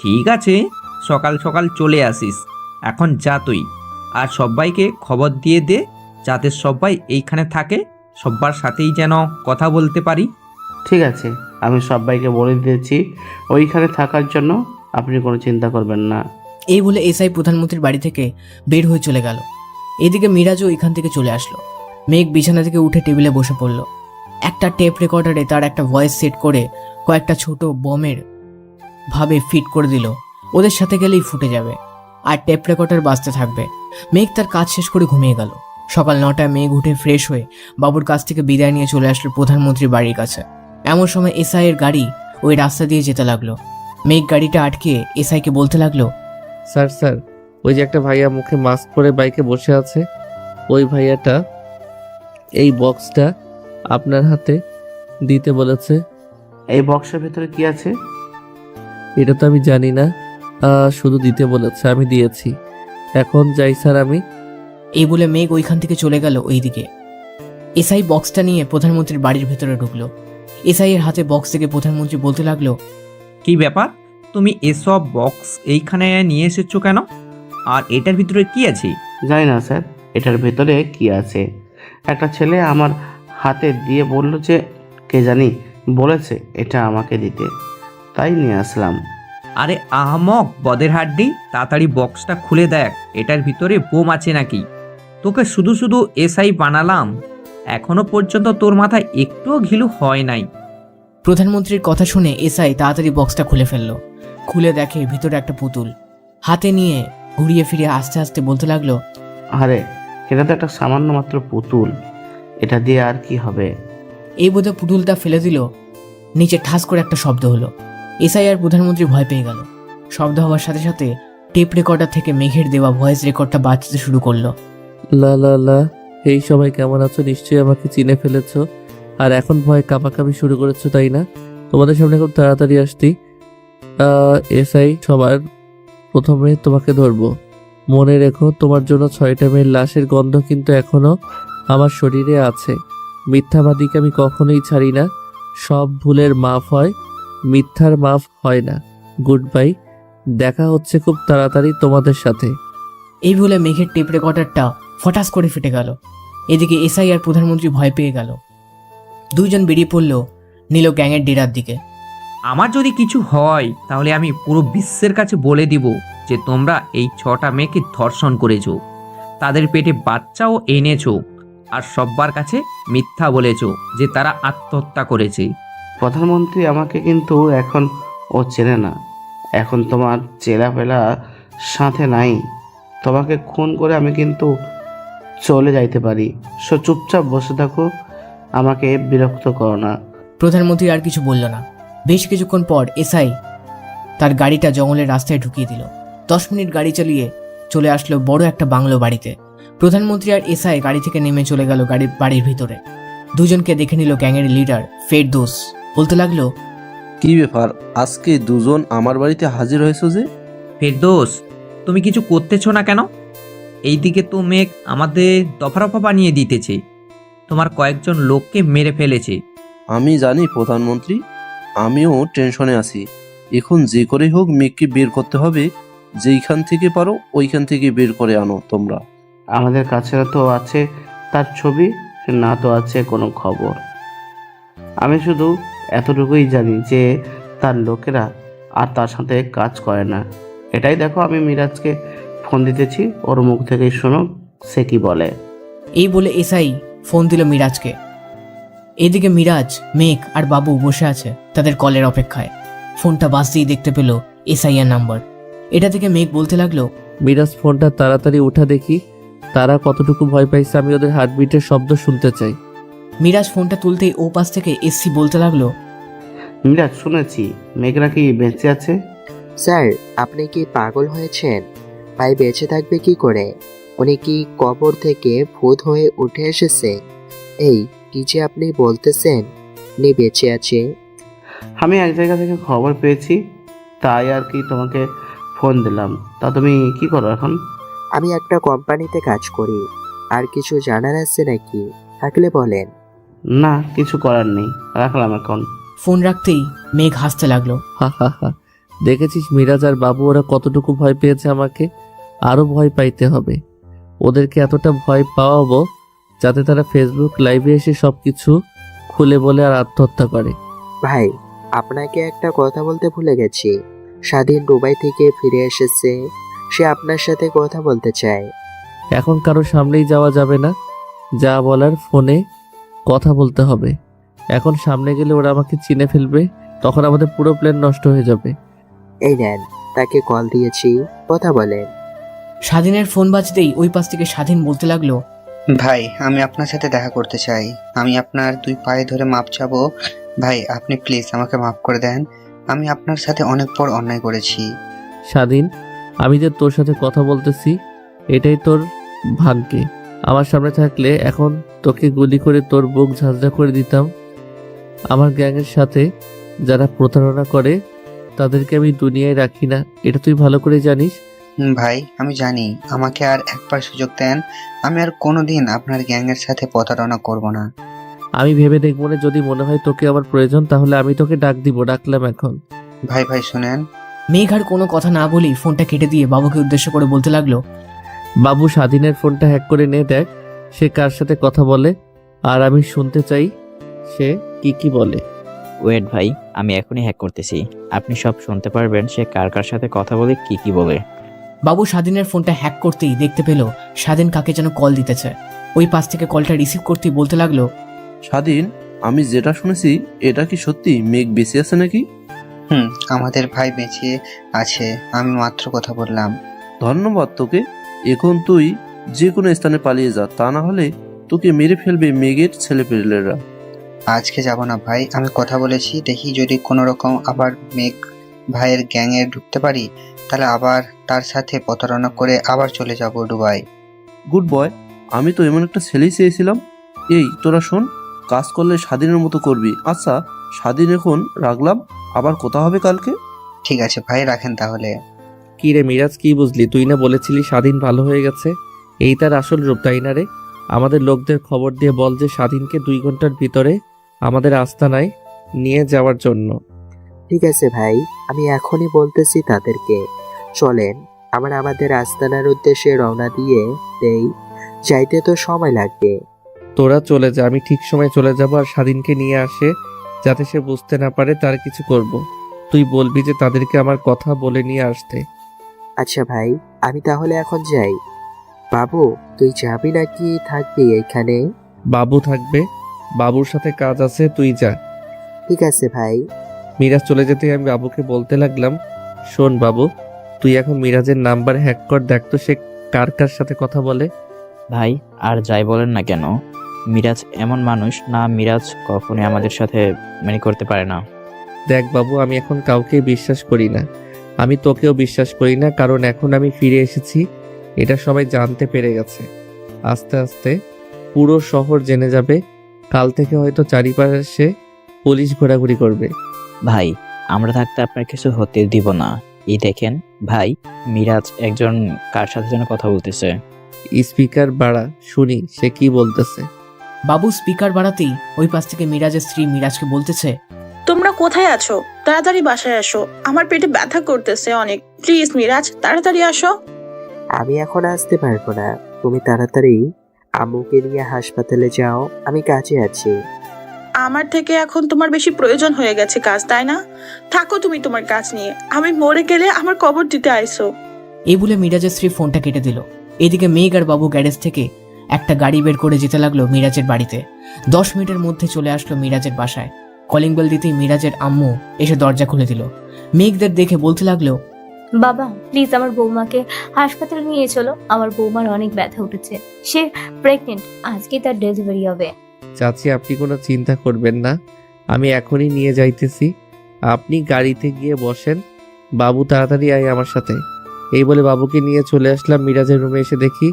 ঠিক আছে, সকাল সকাল চলে আসিস। এখন যা তুই, আর সবাইকে খবর দিয়ে দে যাতে সবাই এইখানে থাকে, সবার সাথেই যেন কথা বলতে পারি। ঠিক আছে, আমি সবাইকে বলে দিয়েছি ওইখানে থাকার জন্য, আপনি কোনো চিন্তা করবেন না। এই বলে এসআই প্রধানমন্ত্রীর বাড়ি থেকে বের হয়ে চলে গেল। এদিকে মিরাজও এখান থেকে চলে আসলো। মেঘ বিছানা থেকে উঠে টেবিলে বসে পড়ল। একটা টেপ রেকর্ডারে তার একটা ভয়েস সেট করে কয়েকটা ছোট বমের ভাবে ফিট করে দিল। ওদের সাথে গেলেই ফুটে যাবে আর টেপ রেকর্ডার বাজতে থাকবে। মেঘ তার কাজ শেষ করে ঘুমিয়ে গেল। সকাল 9টায় মেঘ উঠে ফ্রেশ হয়ে বাবুর কাছ থেকে বিদায় নিয়ে চলে আসলো প্রধানমন্ত্রীর বাড়ির কাছে। এমন সময় এসআই এর গাড়ি ওই রাস্তা দিয়ে যেতে লাগলো। মেঘ গাড়িটা আটকে এসআইকে বলতে লাগলো, স্যার স্যার, ওই যে একটা ভাইয়া মুখে মাস্ক পরে বাইকে বসে আছে, ওই ভাইয়াটা এই বক্সটা আপনার হাতে দিতে বলেছে। এই বক্সের ভেতরে কি আছে? এটা তো আমি জানি না, শুধু দিতে বলেছে, আমি দিয়েছি। এখন যাই স্যার আমি। এই বলে মেঘ ওইখান থেকে চলে গেল ওইদিকে। এসআই বক্সটা নিয়ে প্রধানমন্ত্রীর বাড়ির ভেতরে ঢুকলো। এসআই এর হাতে বক্স থেকে প্রধানমন্ত্রী বলতে লাগলো, কি ব্যাপার, তুমি এসব বক্স এইখানে নিয়ে এসেছো কেন? আর এটার ভিতরে কি আছে? জানি না স্যার, এটার ভেতরে কি আছে। একটা ছেলে আমার হাতে দিয়ে বলল যে কে জানি বলেছে এটা আমাকে দিতে, তাই নিয়ে আসলাম। আরে আহমক বদের হাড্ডি, তাড়াতাড়ি বক্সটা খুলে দেখ, এটার ভিতরে বোম আছে নাকি? তোকে শুধু শুধু এসআই বানালাম, এখনো পর্যন্ত তোর মাথায় একটুও ঘিলু হয় নাই। প্রধানমন্ত্রীর কথা শুনে এসআই তাড়াতাড়ি বক্সটা খুলে ফেললো। খুলে দেখে ভিতরে একটা পুতুল। হাতে নিয়ে ঘুরিয়ে ফিরিয়ে আস্তে আস্তে বলতে লাগলো, আরে এটা তো একটা সামান্য মাত্র পুতুল, এটা দিয়ে আর কি হবে? এই বোধে পুতুলটা ফেলে দিল। নিচে ঠাস করে একটা শব্দ হলো। এসআই আর প্রধানমন্ত্রী ভয় পেয়ে গেল। শব্দ হওয়ার সাথে সাথে টেপ রেকর্ডার থেকে মেঘের দেওয়া ভয়েস রেকর্ডটা বাজতে শুরু করলো। লা লা লা, এই সবাই কেমন আছো? নিশ্চয়ই আমাকে চিনে ফেলেছো আর এখন ভয় কাঁপাকাঁপি শুরু করেছো, তাই না? তোমাদের সামনে খুব তাড়াতাড়ি আসতি। এসআই, সবার প্রথমে তোমাকে ধরবো। মনে রেখো, তোমার জন্য 6টা মেয়ের লাশের গন্ধ কিন্তু এখনো আমার শরীরে আছে। মিথ্যাবাদীকে আমি কখনোই ছাড়ি না। সব ভুলের মাফ হয়, মিথ্যার মাফ হয় না। গুড বাই, দেখা হচ্ছে খুব তাড়াতাড়ি তোমাদের সাথে। এই বলে মেঘের টেপ রেকর্ডারটা ফটাস করে ফেটে গেল। এদিকে এসআই আর প্রধানমন্ত্রী ভয় পেয়ে গেল। দুইজন বেরিয়ে পড়ল নীল গ্যাংয়ের ডেরার দিকে। আমার যদি কিছু হয় তাহলে আমি পুরো বিশ্বের কাছে বলে দিব যে তোমরা এই 6টা মেয়েকে ধর্ষণ করেছো, তাদের পেটে বাচ্চাও এনেছো, আর সব্বার কাছে মিথ্যা বলেছো যে তারা আত্মহত্যা করেছে। প্রধানমন্ত্রী আমাকে কিন্তু এখন ও চেনে না। এখন তোমার চেলাপেলা সাথে নাই। তোমাকে খুন করে আমি কিন্তু চলে যাইতে পারি। চুপচাপ বসে থাকো, আমাকে বিরক্ত করো না। প্রধানমন্ত্রী আর কিছু বলল না। বেশ কিছুক্ষণ পর এসআই তার গাড়িটা জঙ্গলের রাস্তায় ঢুকিয়ে দিল। 10 মিনিট গাড়ি চালিয়ে চলে আসলো বড় একটা বাংলো বাড়িতে। প্রধানমন্ত্রী আর এসআই গাড়ি থেকে নেমে চলে গেল বাড়ির ভিতরে। দুজনকে দেখে নিল গ্যাংয়ের লিডার ফেরদৌস। বলতে লাগলো, কি ব্যাপার, আজকে দুজন আমার বাড়িতে হাজির হয়েছো যে? ফেরদৌস, তুমি কিছু করতেছো না কেন? এইদিকে তো মেঘ আমাদের দফারফা বানিয়ে দিতেছে, তোমার কয়েকজন লোককে মেরে ফেলেছে। আমি জানি প্রধানমন্ত্রী, আমিও টেনশনে আছি। এখন যে করেই হোক মেঘকে বের করতে হবে। যেইখান থেকে পারো ওইখান থেকে বের করে আনো তোমরা। আমাদের কাছে তো আছে তার ছবি, না তো আছে কোনো খবর। আমি শুধু এতটুকুই জানি যে তার লোকেরা আর তার সাথে কাজ করে না। এটাই দেখো, আমি মিরাজকে ফোন দিতেছি, ওর মুখ থেকেই শোনো সে কি বলে। এই বলে এসআই ফোন দিল মিরাজকে। এদিকে মিরাজ, মেঘ আর বাবু বসে আছে তাদের কলের অপেক্ষায়। ফোনটা বাজতেই দেখতে পেল এসআই এর নাম্বার। এটা থেকে মেঘ বলতে লাগলো, মিরাজ, ফোনটা তাড়াতাড়ি উঠা দেখি। তারা কতটুকু ভয় পাইছে আমি ওদের হার্টবিটের শব্দ শুনতে চাই। মিরাজ ফোনটা তুলতেই ও পাশ থেকে এসসি বলতে লাগলো, মিরাজ, শুনেছি মেঘ নাকি বেঁচে আছে। স্যার, আপনি কি পাগল হয়েছেন? ভাই বেঁচে থাকবে কি করে? উনি কি কবর থেকে ভূত হয়ে উঠে এসেছে? এই কি যে আপনি বলতেছেন, উনি বেঁচে আছে? আমি এক জায়গা থেকে খবর পেয়েছি, তাই আর কি তোমাকে ফোন দিলাম। তা তুমি কি করো এখন? আমি একটা কোম্পানিতে কাজ করি। আর কিছু জানার আছে নাকি? থাকলে বলেন। না, কিছু করার নেই, রাখলাম এখন। ফোন রাখতেই মেঘ হাসতে লাগলো। হা হা হা, দেখেছিস মিরাজ আর বাবু ওরা কতটুকু ভয় পেয়েছে, আমাকে আরো ভয় পাইতে হবে। ওদেরকে এতটা ভয় পাওয়াবো যাতে তারা ফেসবুক লাইভে এসে সবকিছু খুলে বলে আর আত্মহত্যা করে। ভাই, আপনাকে একটা কথা বলতে ভুলে গেছি। স্বাধীন দুবাই থেকে ফিরে এসেছে, সে আপনার সাথে কথা বলতে চায়। এখন কারো সামনেই যাওয়া যাবে না, যা বলার ফোনে কথা বলতে হবে। এখন সামনে গেলে ওরা আমাকে চিনে ফেলবে, তখন আমাদের পুরো প্ল্যান নষ্ট হয়ে যাবে। এই নেন, তাকে কল দিয়েছি, কথা বলেন। স্বাধীনের ফোন বাজতেই ওই পাশ থেকে স্বাধীন বলতে লাগলো, ভাই, আমি আপনার সাথে দেখা করতে চাই। আমি আপনার 2 পায়ে ধরে মাপ চাবো। ভাই, আপনি প্লিজ আমাকে মাফ করে দেন। আমি আপনার সাথে অনেক বড় অন্যায় করেছি। স্বাধীন, আমি যে তোর সাথে কথা বলতেছি এটাই তোর ভাগ্যে। আমার সামনে থাকলে এখন তোকে গুলি করে তোর বুক ঝাঁঝরা করে দিতাম। আমার গ্যাংয়ের সাথে যারা প্রতারণা করে তাদেরকে আমি দুনিয়ায় রাখি না, এটা তুই ভালো করে জানিস। ভাই, আমি জানি। আমাকে আর একবার সুযোগ দেন। আমি আর কোনোদিন আপনার গ্যাংয়ের সাথে প্রতারণা করব না। আমি ভেবে দেখবো না, যদি মনে হয় তোকে আমার প্রয়োজন তাহলে আমি তোকে ডাক দিব, ডাকলাম এখন। ভাই শুনেন। মেঘ আর কোনো কথা না বলেই ফোনটা কেটে দিয়ে বাবুকে উদ্দেশ্য করে বলতে লাগলো, বাবু, স্বাধীনের ফোনটা হ্যাক করে নে, দেখ সে কার সাথে কথা বলে, আর আমি শুনতে চাই সে কি বলে। ওয়েট ভাই, আমি এখনই হ্যাক করতেছি, আপনি সব শুনতে পারবেন সে কার কার সাথে কথা বলে কি বলে। বাবু স্বাধীনের ফোনটা হ্যাক করতেই দেখতে পেল স্বাধীন কাকে যেন কল দিতেছে। ওই পাশ থেকে কলটা রিসিভ করতেই বলতে লাগলো, স্বাধীন, আমি যেটা শুনেছি এটা কি সত্যি? মেঘ বেঁচে আছে নাকি? আমাদের ভাই বেঁচে আছে, আমি মাত্র কথা বললাম। ধন্যবাদ তোকে। এখন তুই যে কোনো স্থানে পালিয়ে যা, তা না হলে তোকে মেরে ফেলবে মেঘের ছেলেপেলেরা। আজকে যাব না ভাই, আমি কথা বলেছি। দেখি যদি কোনো রকম আবার মেঘ ভাইয়ের গ্যাংয়ে ঢুকতে পারি, তাহলে আবার তার সাথে প্রতারণা করে আবার চলে যাব দুবাই। গুড বয়, আমি তো এমন একটা ছেলেই চেয়েছিলাম। এই তোরা শোন, কাজ করলে স্বাধীনের মতো করবি। আচ্ছা স্বাধীন, এখন রাখলাম, আবার কথা হবে কালকে। ঠিক আছে ভাই, রাখেন তাহলে। কি রে মিরাজ, কি বুঝলি? তুই না বলেছিলি স্বাধীন ভালো হয়ে গেছে, এই তার আসল রূপ, তাই না রে? আমাদের লোকদের খবর দিয়ে বল যে স্বাধীনকে 2 ঘন্টার ভিতরে আমাদের আস্তানায় নিয়ে যাওয়ার জন্য। ঠিক আছে ভাই, আমি এখনই বলতেছি তাদেরকে। চলেন, আমরা আমাদের আস্তানার উদ্দেশ্যে রওনা দিয়ে দেই। যাইতে তো সময় লাগবে। তোরা চলে যা, আমি ঠিক সময় চলে যাব, আর স্বাধীনকে নিয়ে আসে যাতে সে বুঝতে না পারে তার কিছু করব। তুই বলবি যে তাদেরকে আমার কথা বলে নিয়ে আসতে। আচ্ছা ভাই, আমি তাহলে এখন যাই। বাবু, তুই যাবি নাকি থাকবি এখানে? বাবু থাকবে, বাবুর সাথে কাজ আছে, তুই যা। ঠিক আছে ভাই। মিরাজ চলে যেতে আমি বাবুকে বলতে লাগলাম, শোন বাবু, তুই এখন মিরাজের নাম্বার হ্যাক কর, দেখ তো সে কার কার সাথে কথা বলে। ভাই, আর যাই বলেন না কেন, মিরাজ এমন মানুষ না, মিরাজ কখনোই আমাদের সাথে করতে পারে না। দেখ বাবু, আমি এখন কাউকে বিশ্বাস করি না, আমি তোকেও বিশ্বাস করি না, কারণ এখন আমি ফিরে এসেছি, এটা সবাই জানতে পেরে গেছে। আস্তে আস্তে পুরো শহর জেনে যাবে, কাল থেকে হয়তো চারিপাশে পুলিশ ঘোরাঘুরি করবে। ভাই, আমরা থাকতে আপনার কিছু হতে দিব না। এই দেখেন ভাই, মিরাজ একজন কার সাথে যেন কথা বলতেছে। স্পিকার বাড়া, শুনি সে কি বলতেছে। বাবু স্পিকার বাড়াতেই ওই পাশ থেকে মিরাজের স্ত্রী মিরাজকে বলতেছে, তোমরা কোথায় আছো? তাড়াতাড়ি বাসায় আসো, আমার পেটে ব্যথা করতেছে অনেক। প্লিজ মিরাজ, তাড়াতাড়ি আসো। আমি এখন আসতে পারবো না, তুমি তাড়াতাড়ি আম্মুকে নিয়ে হাসপাতালে যাও, আমি কাজে আছি। আমার থেকে এখন তোমার বেশি প্রয়োজন হয়ে গেছে কাজ, তাই না? থাকো তুমি তোমার কাজ নিয়ে, আমি মরে গেলে আমার কবর দিতে আইসো। এই বলে মিরাজের স্ত্রী ফোনটা কেটে দিল। এদিকে মেঘ আর বাবু গ্যারেজ থেকে একটা গাড়ি বের করে যেতে লাগলো মিরাজের বাড়িতে। 10 মিনিটের মধ্যে চলে আসলো মিরাজের বাসায়। কলিং বেল দিতেই মিরাজের আম্মু এসে দরজা খুলে দিল। মেঘদের দেখে বলতে লাগলো, বাবা প্লিজ আমার বৌমাকে হাসপাতালে নিয়ে চলো, আমার বৌমার অনেক ব্যথা উঠেছে, সে প্রেগনেন্ট, আজকে তার ডেলিভারি হবে। চাচি, আপনি কোনো চিন্তা করবেন না, আমি এখনই নিয়ে যাইতেছি, আপনি গাড়িতে গিয়ে বসেন, বাবু তাড়াতাড়ি আয় আমার সাথে। এই বলে বাবুকে নিয়ে চলে আসলাম মিরাজের রুমে। এসে দেখি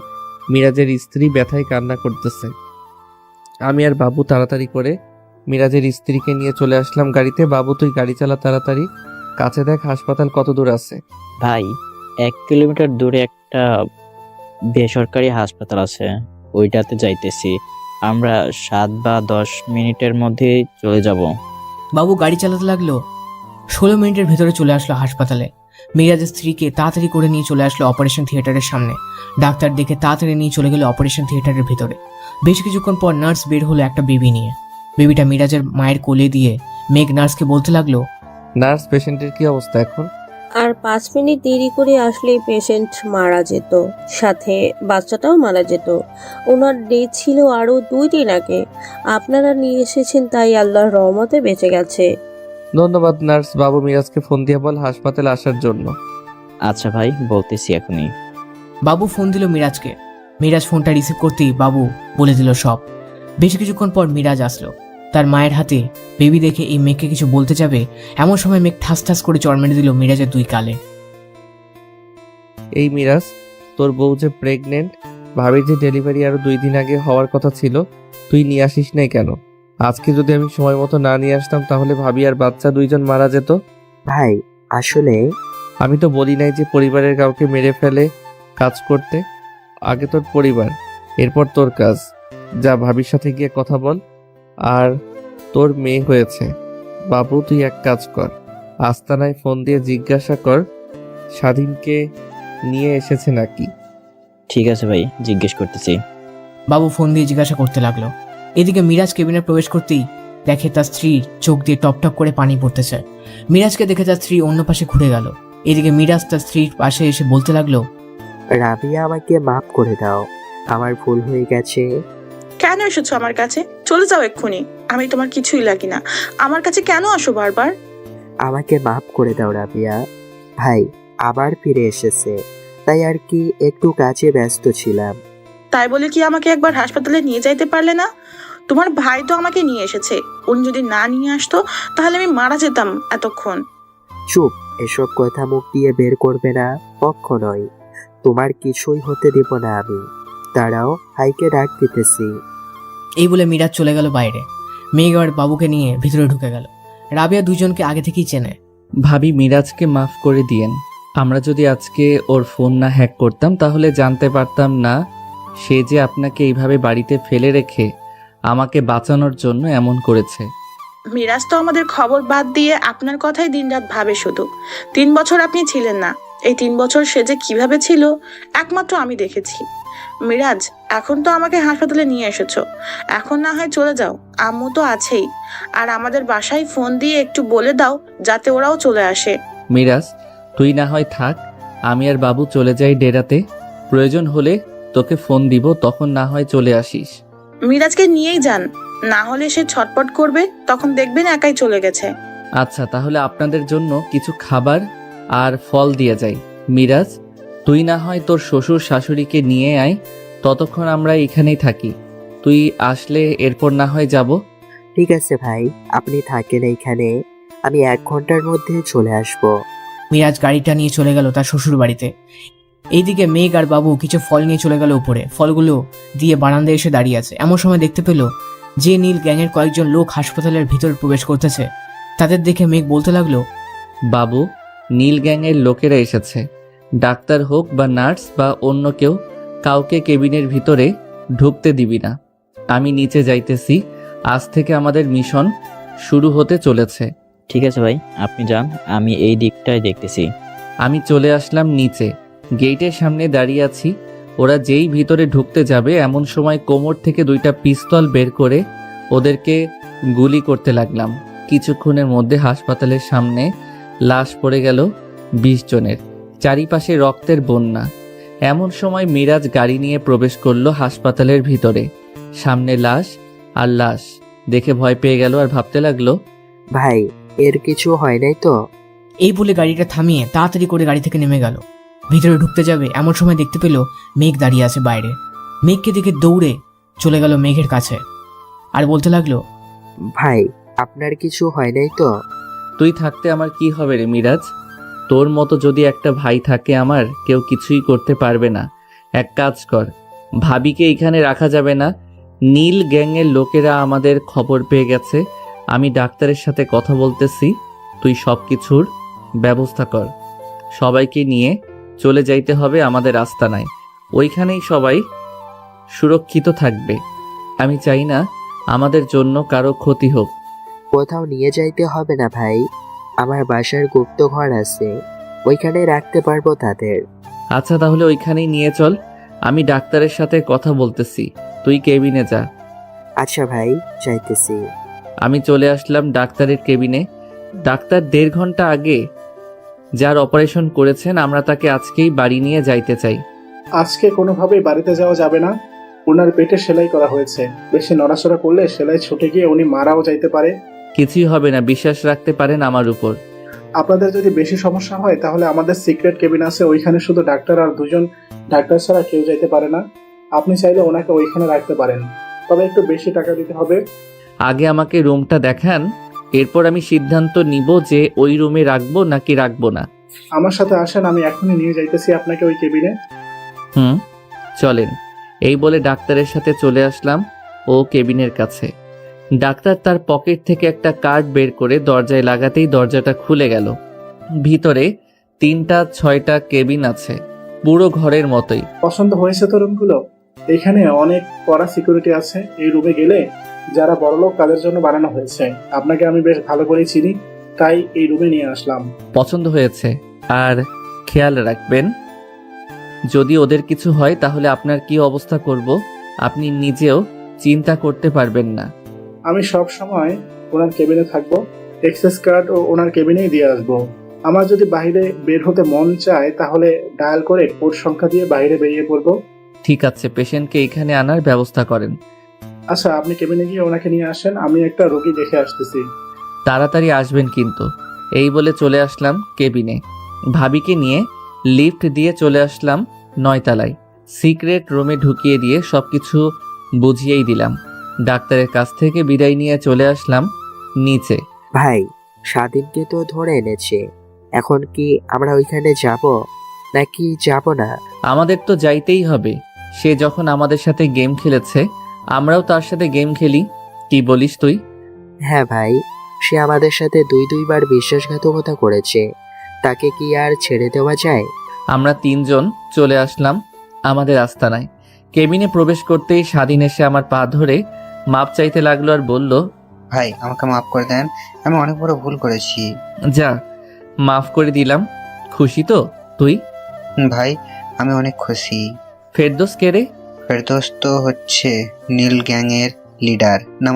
মিরাজের স্ত্রী ব্যথায় কান্না করতেছে। আমি আর বাবু তাড়াতাড়ি করে মিরাজের স্ত্রীকে নিয়ে চলে আসলাম গাড়িতে। বাবু তুই গাড়ি চালা তাড়াতাড়ি, কাছে দেখ হাসপাতাল কত দূর আছে। ভাই, 1 কিলোমিটার দূরে একটা বেসরকারি হাসপাতাল আছে, ওইটাতে যাইতেছি। আমরা 7 বা 10 মিনিটের মধ্যে চলে যাব। বাবু গাড়ি চালাতে লাগলো। 16 মিনিটের ভেতরে চলে আসলো হাসপাতালে। মিরাজের স্ত্রীকে তাড়াতাড়ি করে নিয়ে চলে আসলো অপারেশন থিয়েটারের সামনে। ডাক্তার দেখে তাড়াতাড়ি নিয়ে চলে গেল অপারেশন থিয়েটারের ভেতরে। বেশ কিছুক্ষণ পর নার্স বের হলো একটা বেবি নিয়ে। বেবিটা মিরাজের মায়ের কোলে দিয়ে মেঘ নার্সকে বলতে লাগলো, নার্স, পেশেন্টের কি অবস্থা এখন? আর 5 মিনিট দেরি করে আসলেই পেশেন্ট মারা যেত, সাথে বাচ্চাটাও মারা যেত। ওনার ডেট ছিল আরও 2 দিন আগে। আপনারা নিয়ে এসেছেন তাই আল্লাহর রহমতে বেঁচে গেছে। ধন্যবাদ নার্স। বাবু মিরাজকে ফোন দিয়ে বল হাসপাতালে আসার জন্য। আচ্ছা ভাই, বলতেছি এখনই। বাবু ফোন দিল মিরাজকে। মিরাজ ফোনটা রিসিভ করতেই বাবু বলে দিল সব। বেশ কিছুক্ষণ পর মিরাজ আসলো। তার মায়ের হাতে বেবি দেখে এই মেঘকে কিছু বলতে যাবে, এমন সময় মেঘ ঠাস ঠাস করে চড় মেরে দিল মিরাজের 2 গালে। এই মিরাজ, তোর বউ যে প্রেগনেন্ট, ভাবির যে ডেলিভারি আরো 2 দিন আগে হওয়ার কথা ছিল, তুই নিয়ে আসিস নাই কেন? আজকে যদি আমি সময় মতো না নিয়ে আসতাম তাহলে ভাবি আর বাচ্চা 2জন মারা যেত। ভাই আসলে আমি তো বলি নাই যে পরিবারের কাউকে মেরে ফেলে কাজ করতে। আগে তোর পরিবার, এরপর তোর কাজ। যা ভাবির সাথে গিয়ে কথা বল। আর তোর মেয়ে হয়েছে বাবু, তুই এক কাজ কর, আস্তানায় ফোন দিয়ে জিজ্ঞাসা কর স্বাধীনকে নিয়ে এসেছে নাকি। ঠিক আছে ভাই, জিজ্ঞেস করতেছি। বাবু ফোন দিয়ে জিজ্ঞাসা করতে লাগলো। এদিকে মিরাজ কেবিনে প্রবেশ করতেই দেখে তার স্ত্রীর চোখ দিয়ে টপ টপ করে পানি পড়তেছে। মিরাজকে দেখে তার স্ত্রী অন্য পাশে ঘুরে গেল। এদিকে মিরাজ তার স্ত্রীর পাশে এসে বলতে লাগলো, রাবিয়া আমাকে মাফ করে দাও, আমার ভুল হয়ে গেছে। কেন এসেছো আমার কাছে? চলে যাও এক্ষুনি। আমি তোমার কিছুই লাগি না। আমার কাছে কেন আসো বারবার? আমাকে মাফ করে দাও রাবিয়া। ভাই আবার ফিরে এসেছে, তাই আর কি একটু কাজে ব্যস্ত ছিলাম। তাই বলে কি আমাকে একবার হাসপাতালে নিয়ে যাইতে পারলে না? তোমার ভাই তো আমাকে নিয়ে এসেছে। উনি যদি না নিয়ে আসতো তাহলে আমি মারা যেতাম এতক্ষণ। চুপ, এসব কথা মুখ দিয়ে বের করবে না কখনোই। তোমার কিছুই হতে দেব না আমি। দাঁড়াও, ভাইকে ডাক দিতেছি। এই বলে মিরাজ চলে গেল বাইরে। মেঘ আর বাবুকে নিয়ে ভিতরে ঢুকে গেল। রাবিয়া 2জনকে আগে থেকেই চেনে। ভাবি মিরাজকে মাফ করে দিয়েন। আমরা যদি আজকে ওর ফোন না হ্যাক করতাম তাহলে জানতে পারতাম না সে যে আপনাকে এইভাবে বাড়িতে ফেলে রেখে আমাকে বাঁচানোর জন্য এমন করেছে। মিরাজ তো আমাদের খবর বাদ দিয়ে আপনার কথাই দিনরাত ভাবে শুধু। 3 বছর আপনি ছিলেন না। এই 3 বছর সে যে কিভাবে ছিল একমাত্র আমি দেখেছি। মিরাজ, এখন তো আমাকে হাসপাতালে নিয়ে এসেছো, এখন না হয় চলে যাও। আম্মু তো আছেই। আর আমাদের বাসায় ফোন দিয়ে একটু বলে দাও যাতে ওরাও চলে আসে। মিরাজ, তুই না হয় থাক, আমি আর বাবু চলে যাই ডেরাতে। প্রয়োজন হলে তোকে ফোন দিব, তখন না হয় চলে আসিস। মিরাজকে নিয়েই যান, না হলে সে ছটপট করবে, তখন দেখবেন একাই চলে গেছে। আচ্ছা, তাহলে আপনাদের জন্য কিছু খাবার আর ফল দিয়ে যাই। মিরাজ, তুই না হয় তোর শ্বশুর শাশুড়িকে নিয়ে আয়, ততক্ষণ আমরা এখানেই থাকি। তুই আসলে এরপর না হয় যাব। ঠিক আছে ভাই, আপনি থাকেন এইখানে, আমি 1 ঘন্টার মধ্যে চলে আসবো। মিরাজ গাড়িটা নিয়ে চলে গেল তার শ্বশুর বাড়িতে। এইদিকে মেঘ আর বাবু কিছু ফল নিয়ে চলে গেল উপরে। ফলগুলো দিয়ে বারান্দায় এসে দাঁড়িয়ে আছে। এমন সময় দেখতে পেল যে নীল গ্যাংয়ের কয়েকজন লোক হাসপাতালের ভিতরে প্রবেশ করতেছে। তাদের দেখে মেঘ বলতে লাগলো, বাবু, নীল গ্যাংয়ের লোকেরা এসেছে। ডাক্তার হোক বা নার্স বা অন্য কেউ, কাউকে কেবিনের ভিতরে ঢুকতে দিবি না। আমি নিচে যাইতেছি। আজ থেকে আমাদের মিশন শুরু হতে চলেছে। ঠিক আছে ভাই, আপনি যান, আমি এই দিকটাই দেখতেছি। আমি চলে আসলাম নিচে, গেটের সামনে দাঁড়িয়ে আছি। ওরা যেই ভিতরে ঢুকতে যাবে এমন সময় কোমর থেকে 2টা পিস্তল বের করে ওদেরকে গুলি করতে লাগলাম। কিছুক্ষণের মধ্যে হাসপাতালের সামনে লাশ পড়ে গেল 20 জনের, চারিপাশে রক্তের বন্যা। এমন সময় মিরাজ গাড়ি নিয়ে প্রবেশ করলো হাসপাতালের ভিতরে। সামনে লাশ আর লাশ দেখে ভয় পেয়ে গেল আর ভাবতে লাগলো, ভাই এর কিছু হয় নাই তো? এই বলে গাড়িটা থামিয়ে তাড়াতাড়ি করে গাড়ি থেকে নেমে গেল। ভিতরে ঢুকতে যাবে এমন সময় দেখতে পেল মেঘ দাঁড়িয়ে আছে বাইরে। মেঘকে দেখে দৌড়ে চলে গেল মেঘের কাছে আর বলতে লাগলো, ভাই আপনার কিছু হয় নাই তো? তুই থাকতে আমার কি হবে রে মিরাজ? তোর মতো যদি একটা ভাই থাকে আমার, কেউ কিছুই করতে পারবে না। এক কাজ কর, ভাবিকে এখানে রাখা যাবে না। নীল গ্যাংয়ের লোকেরা আমাদের খবর পেয়ে গেছে। আমি ডাক্তারের সাথে কথা বলতেছি, তুই সব কিছুর ব্যবস্থা কর। সবাইকে নিয়ে চলে যাইতে হবে আমাদের আস্তানায়। ওইখানেই সবাই সুরক্ষিত থাকবে। আমি চাই না আমাদের জন্য কারো ক্ষতি হোক। কোথাও নিয়ে যাইতে হবে না ভাই, আমার বাসার গুপ্ত ঘর আছে, ওইখানে রাখতে পারবো তাদের। আচ্ছা তাহলে ওইখানেই নিয়ে চল, আমি ডাক্তারের সাথে কথা বলতেছি, তুই কেবিনে যা। আচ্ছা ভাই, যাইতেছি। আমি চলে আসলাম ডাক্তারের কেবিনে। ডাক্তার 1.5 ঘন্টা আগে যার অপারেশন করেছেন, আমরা তাকে আজকেই বাড়ি নিয়ে যাইতে চাই। আজকে কোনোভাবেই বাড়িতে যাওয়া যাবে না। ওনার পেটে সেলাই করা হয়েছে, বেশি নড়াচড়া করলে সেলাই ছুটে গিয়ে উনি মারাও যাইতে পারে। কিছুই হবে না, বিশ্বাস রাখতে পারেন আমার উপর। আপনাদের যদি বেশি সমস্যা হয় তাহলে আমাদের সিক্রেট কেবিন আছে, ওইখানে শুধু ডাক্তার আর 2 জন ডাক্তার ছাড়া কেউ যাইতে পারে না। আপনি চাইলে ওনাকে ওইখানে রাখতে পারেন, তবে একটু বেশি টাকা দিতে হবে। আগে আমাকে রুমটা দেখান, এরপর আমি সিদ্ধান্ত নিব যে ওই রুমে রাখবো নাকি রাখবো না। আমার সাথে আসেন, আমি এখনই নিয়ে যাইতেছি আপনাকে ওই কেবিনে। চলেন। এই বলে ডাক্তারের সাথে চলে আসলাম ও কেবিনের কাছে। ডাক্তার তার পকেট থেকে একটা কার্ড বের করে দরজায় লাগাতেই দরজাটা খুলে গেল। ভিতরে 3টা 6টা কেবিন আছে, পুরো ঘরের মতোই। পছন্দ হয়েছে তো রুমগুলো? এখানে অনেক কড়া সিকিউরিটি আছে। এই রুমে গেলে যারা বড়লোক তাদের জন্য বানানো হয়েছে। আপনাকে আমি বেশ ভালো করে চিনি, তাই এই রুমে নিয়ে আসলাম। পছন্দ হয়েছে, আর খেয়াল রাখবেন যদি ওদের কিছু হয় তাহলে আপনার কি অবস্থা করব আপনি নিজেও চিন্তা করতে পারবেন না। আমি সব সময় ওনার কেবিনে থাকবো, এক্সেস কার্ড ও ওনার কেবিনেই দিয়ে আসবো। আমার যদি বাইরে বের হতে মন চায় তাহলে ডায়াল করে কোড সংখ্যা দিয়ে বাইরে বেরিয়ে পড়বো। ঠিক আছে, পেশেন্টকে এখানে আনার ব্যবস্থা করেন। আচ্ছা, আপনি কেবিনে গিয়ে ওনাকে নিয়ে আসেন, আমি একটা রোগী দেখে আসতেছি। তাড়াতাড়ি আসবেন কিন্তু। এই বলে চলে আসলাম কেবিনে। ভাবিকে নিয়ে লিফট দিয়ে চলে আসলাম 9 তলায়। সিক্রেট রুমে ঢুকিয়ে দিয়ে সবকিছু বুঝিয়েই দিলাম। ডাক্তারের কাছ থেকে বিদায় নিয়ে চলে আসলাম নিচে। ভাই, স্বাধীনকে তো ধরে এনেছে, এখন কি আমরা ওইখানে যাব নাকি যাব না? আমাদের তো যাইতেই হবে। সে যখন আমাদের সাথে গেম খেলেছে, আমরাও তার সাথে গেম খেলি। কি বলিস তুই? হ্যাঁ ভাই, সে আমাদের সাথে 2-2বার বিশ্বাসঘাতকতা করেছে, তাকে কি আর ছেড়ে দেওয়া যায়? আমরা 3 জন চলে আসলাম আমাদের আস্তানায়। কেবিনে প্রবেশ করতেই স্বাধীন এসে আমার পা ধরে মাপ চাইতে লাগলো আর বলল, ভাই আমাকে মাফ করে দেন, আমি অনেক বড় ভুল করেছি। যা, মাফ করে দিলাম। খুশি তো তুই? ভাই আমি অনেক খুশি। ফেরদৌস কে রে? ফেরদৌস তো হচ্ছে নীল গ্যাংয়ের লিডার। না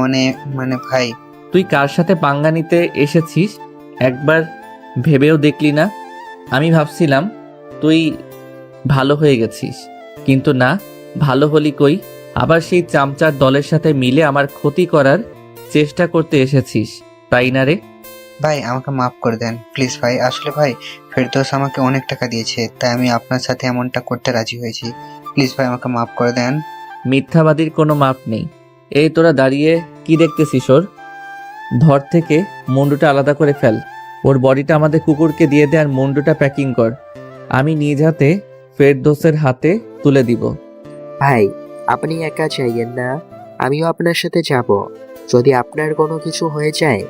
মানে ভাই, তুই কার সাথে পাঙ্গা নিতে এসেছিস একবার ভেবেও দেখলি না? আমি ভাবছিলাম তুই ভালো হয়ে গেছিস, কিন্তু না, ভালো হলি কই, আবার সেই চামচার দলের সাথে মিলে আমার ক্ষতি করার চেষ্টা করতে এসেছিস, তাই না রে? ভাই আমাকে মাফ করে দেন প্লিজ ভাই। আসলে ভাই, ফেরদৌস আমাকে অনেক টাকা দিয়েছে, তাই আমি আপনার সাথে এমনটা করতে রাজি হয়েছি। প্লিজ ভাই আমাকে মাফ করে দেন। মিথ্যাবাদীর কোনো মাপ নেই। এই তোরা দাঁড়িয়ে কি দেখতেছিস? ওর ধর থেকে মুন্ডুটা আলাদা করে ফেল, ওর বডিটা আমাদের কুকুরকে দিয়ে দে আর মুন্ডুটা প্যাকিং কর, আমি নিজ হাতে ফেরদৌসের হাতে তুলে দিব। ভাই আপনি একা চাইয়েন না, আমিও আপনার সাথে যাব। যদি আপনার কোনো কিছু হয়ে যায়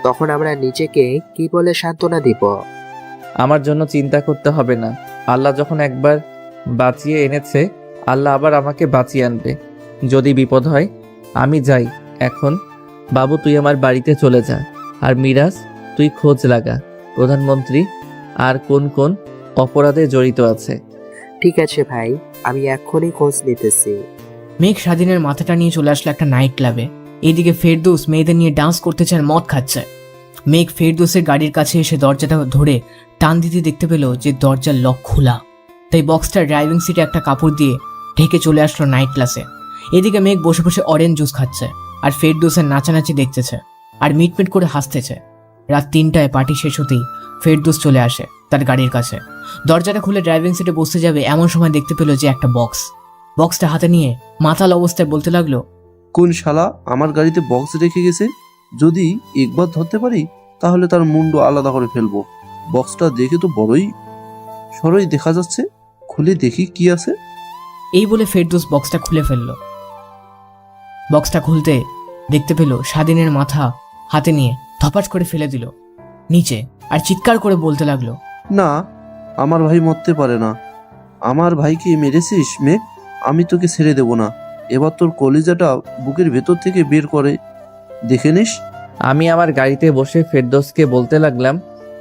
তখন আমরা নিজেকে কি বলে সান্ত্বনা দিব? আমার জন্য চিন্তা করতে হবে না। আল্লাহ যখন একবার বাঁচিয়ে এনেছে, আল্লাহ আবার আমাকে বাঁচিয়ে আনবে যদি বিপদ হয়। আমি যাই এখন। বাবু তুই আমার বাড়িতে চলে যা, আর মিরাজ তুই খোঁজ লাগা প্রধানমন্ত্রী আর কোন কোন অপরাধে জড়িত আছে। ঠিক আছে ভাই, আমি এক্ষুনি খোঁজ নিতেছি। মেঘ স্বাধীনের মাথাটা নিয়ে চলে আসলো একটা নাইট ক্লাবে। এদিকে ফেরদৌস মেয়েদের নিয়ে ডান্স করতেছে আর মদ খাচ্ছে। মেঘ ফেরদৌসের গাড়ির কাছে এসে দরজাটা ধরে টান দিতে দেখতে পেল যে দরজার লক খোলা, তাই বক্সটার ড্রাইভিং সিটে একটা কাপড় দিয়ে ঢেকে চলে আসলো নাইট ক্লাসে। এদিকে মেঘ বসে বসে অরেঞ্জ জুস খাচ্ছে আর ফেরদৌসের নাচানাচি দেখতেছে আর মিটমিট করে হাসতেছে। রাত 3টায় পার্টি শেষ হতেই ফেরদৌস চলে আসে তার গাড়ির কাছে। দরজাটা খুলে ড্রাইভিং সিটে বসতে যাবে এমন সময় দেখতে পেল যে একটা বক্সটা হাতে নিয়ে মাতাল অবস্থায় বলতে লাগলো, কোন শালা আমার গাড়িতে বক্স রেখে গেছে? যদি একবার ধরতে পারি তাহলে তার মুন্ডু আলাদা করে ফেলবো। বক্সটা দেখে তো বড়ই সরই দেখা যাচ্ছে, খুলে দেখি কি আছে। এই বলে ফেরদৌস বক্সটা খুলে ফেলল। বক্সটা খুলতে দেখতে পেল স্বাধীনের মাথা হাতে নিয়ে ধপাস করে ফেলে দিল নিচে আর চিৎকার করে বলতে লাগলো, না, আমার ভাই মরতে পারে না। আমার ভাইকে মেরেছিস মেঘ, আমি তোকে ছেড়ে দেব না। এবার তোর কলিজাটা বুকের ভেতর থেকে বের করে দেখে নিস। আমি আমার গাড়িতে বসে ফেরদৌসকে বলতে লাগলাম,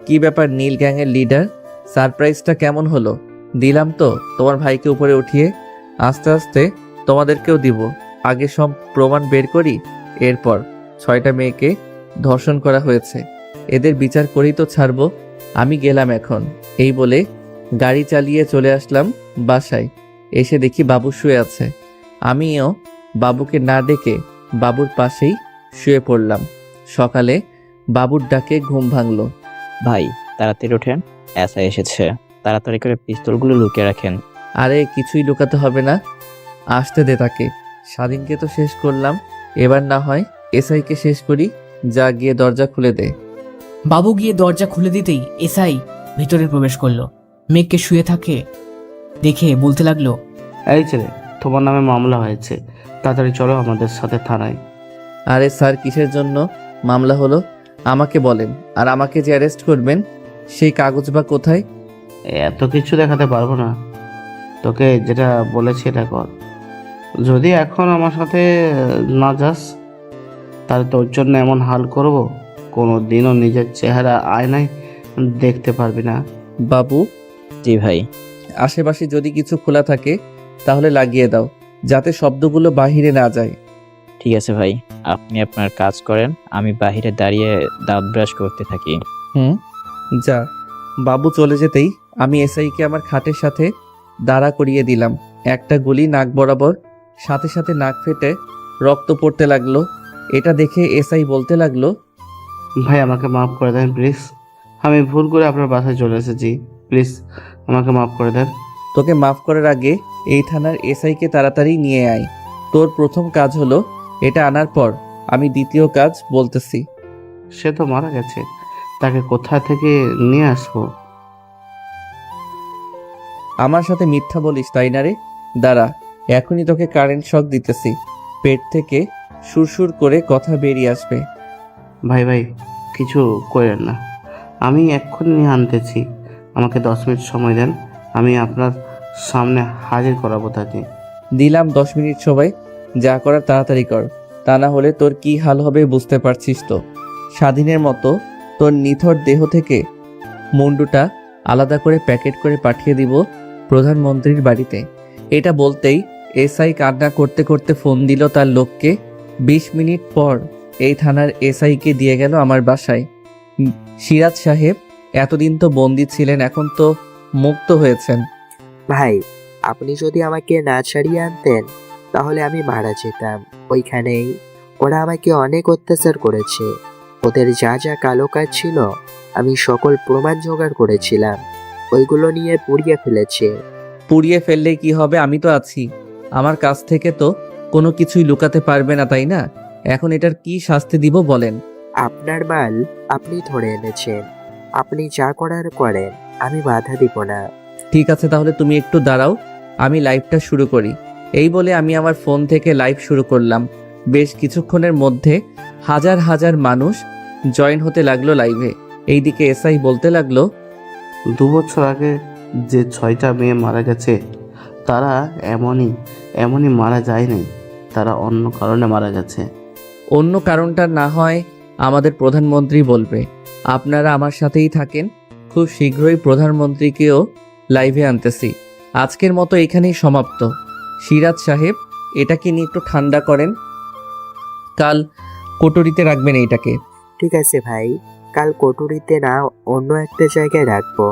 কি ব্যাপার নীল গ্যাংয়ের লিডার, সারপ্রাইজটা কেমন হলো? দিলাম তো তোমার ভাইকে উপরে উঠিয়ে, আস্তে আস্তে তোমাদেরকেও দিব। আগে সব প্রমাণ বের করি, এরপর 6টা মেয়েকে ধর্ষণ করা হয়েছে, এদের বিচার করেই তো ছাড়বো। আমি গেলাম এখন। এই বলে গাড়ি চালিয়ে চলে আসলাম বাসায়। এসে দেখি বাবু শুয়ে আছে। আমিও বাবুকে না ডেকে বাবুর পাশেই শুয়ে পড়লাম। সকালে বাবুর ডাকে ঘুম ভাঙলো। ভাই তাড়াতাড়ি ওঠেন, এসআই এসেছে, তাড়াতাড়ি করে পিস্তলগুলো লুকিয়ে রাখেন। আরে কিছুই লুকাতে হবে না, আসতে দে তাকে। স্বাধীনকে তো শেষ করলাম, এবার না হয় এসআইকে শেষ করি। যা গিয়ে দরজা খুলে দে। বাবু গিয়ে দরজা খুলে দিতেই এসআই ভিতরে প্রবেশ করলো। মেঘকে শুয়ে থাকে দেখে বলতে লাগলো, এই ছেলে, তোমার নামে মামলা হয়েছে, তাড়াতাড়ি চলো আমাদের সাথে থানায়। আরে স্যার, কিসের জন্য মামলা হলো আমাকে বলেন, আর আমাকে যে অ্যারেস্ট করবেন সেই কাগজ বা কোথায়? এত কিছু দেখাতে পারবো না, তোকে যেটা বলেছি এটা কর। যদি এখন আমার সাথে না যাস তাহলে তোর জন্য এমন হাল করব, কোনো দিনও নিজের চেহারা আয়নায় দেখতে পারবি না। বাবু, জি ভাই। আশেপাশে যদি কিছু খোলা থাকে তাহলে লাগিয়ে দাও, যাতে শব্দগুলো বাহিরে না যায়। ঠিক আছে ভাই, আপনি আপনার কাজ করেন, আমি বাইরে দাঁড়িয়ে দাঁত ব্রাশ করতে থাকি। যা। বাবু চলে যেতেই আমি এসআইকে আমার খাটের সাথে দাঁড়া করিয়ে দিলাম। একটা গুলি নাক বরাবর, সাথে সাথে নাক ফেটে রক্ত পড়তে লাগলো। এটা দেখে এসআই বলতে লাগলো, ভাই আমাকে মাফ করে দেন প্লিজ, আমি ভুল করে আপনার বাসায় চলে এসেছি, প্লিজ আমাকে মাফ করে দেন। তোকে মাফ করার আগে এই থানার এসআইকে তাড়াতাড়ি নিয়ে আয়। তোর প্রথম কাজ হলো এটা আনার পর আমি দ্বিতীয় কাজ বলতেছি। সে তো মারা গেছে, তাকে কোথা থেকে নিয়ে আসবো? আমার সাথে মিথ্যা বলিস তাই না রে? দাঁড়া, এখনই তোকে কারেন্ট শক দিতেছি, পেট থেকে সুরসুর করে কথা বেরিয়ে আসবে। ভাই ভাই কিছু করেন না, আমি এক্ষুনি আনতেছি, আমাকে 10 মিনিট সময় দেন, আমি আপনার সামনে হাজির করাবো তাকে। দিলাম 10 মিনিট সময়, যা করার তাড়াতাড়ি কর, তা না হলে তোর কি হাল হবে বুঝতে পারছিস তো। স্বাধীনের মতো তোর নিথর দেহ থেকে মুন্ডুটা আলাদা করে প্যাকেট করে পাঠিয়ে দিব প্রধানমন্ত্রীর বাড়িতে। এটা বলতেই এসআই কান্না করতে করতে ফোন দিল তার লোককে। 20 মিনিট পর এই থানার এসআইকে দিয়ে গেল আমার বাসায়। সিরাজ সাহেব এতদিন তো বন্দি ছিলেন, এখন তো মুক্ত হয়েছেন। ভাই, আপনি যদি আমাকে না ছাড়িয়ে আনতেন তাহলে আমি মারা যেতাম ওইখানেই। ওরা আমাকে অনেক অত্যাচার করেছে, ওদের যা যা কালো কাজ ছিল আমি সকল প্রমাণ জোগাড় করেছিলাম, ওইগুলো নিয়ে পুড়িয়ে ফেলেছে। পুড়িয়ে ফেললে কি হবে, আমি তো আছি। আমার কাছ থেকে তো কোনো কিছুই লুকাতে পারবে না, তাই না? এখন এটার কি শাস্তি দিব বলেন? আপনার মাল আপনি ধরে এনেছেন, আপনি যা করার করেন, আমি বাধা দিব না। ঠিক আছে, তাহলে তুমি একটু দাঁড়াও, আমি লাইভটা শুরু করি। এই বলে আমি আমার ফোন থেকে লাইভ শুরু করলাম। বেশ কিছুক্ষণের মধ্যে হাজার হাজার মানুষ জয়েন হতে লাগলো লাইভে। এইদিকে এসআই বলতে লাগলো, 2 বছর আগে যে 6টা মেয়ে মারা গেছে তারা এমনই মারা যায়নি, তারা অন্য কারণে মারা গেছে। অন্য কারণটা না হয় আমাদের প্রধানমন্ত্রী বলবে। আপনারা আমার সাথেই থাকেন, খুব শীঘ্রই প্রধানমন্ত্রীকেও লাইভে আনতেছি। আজকের মতো এখানেই সমাপ্ত। সিরাজ সাহেব, এটাকে নিয়ে একটু ঠান্ডা করেন, কাল কোটরিতে রাখবেন এইটাকে। ঠিক আছে ভাই, কাল কোটরিতে না অন্য একটা জায়গায় রাখবো।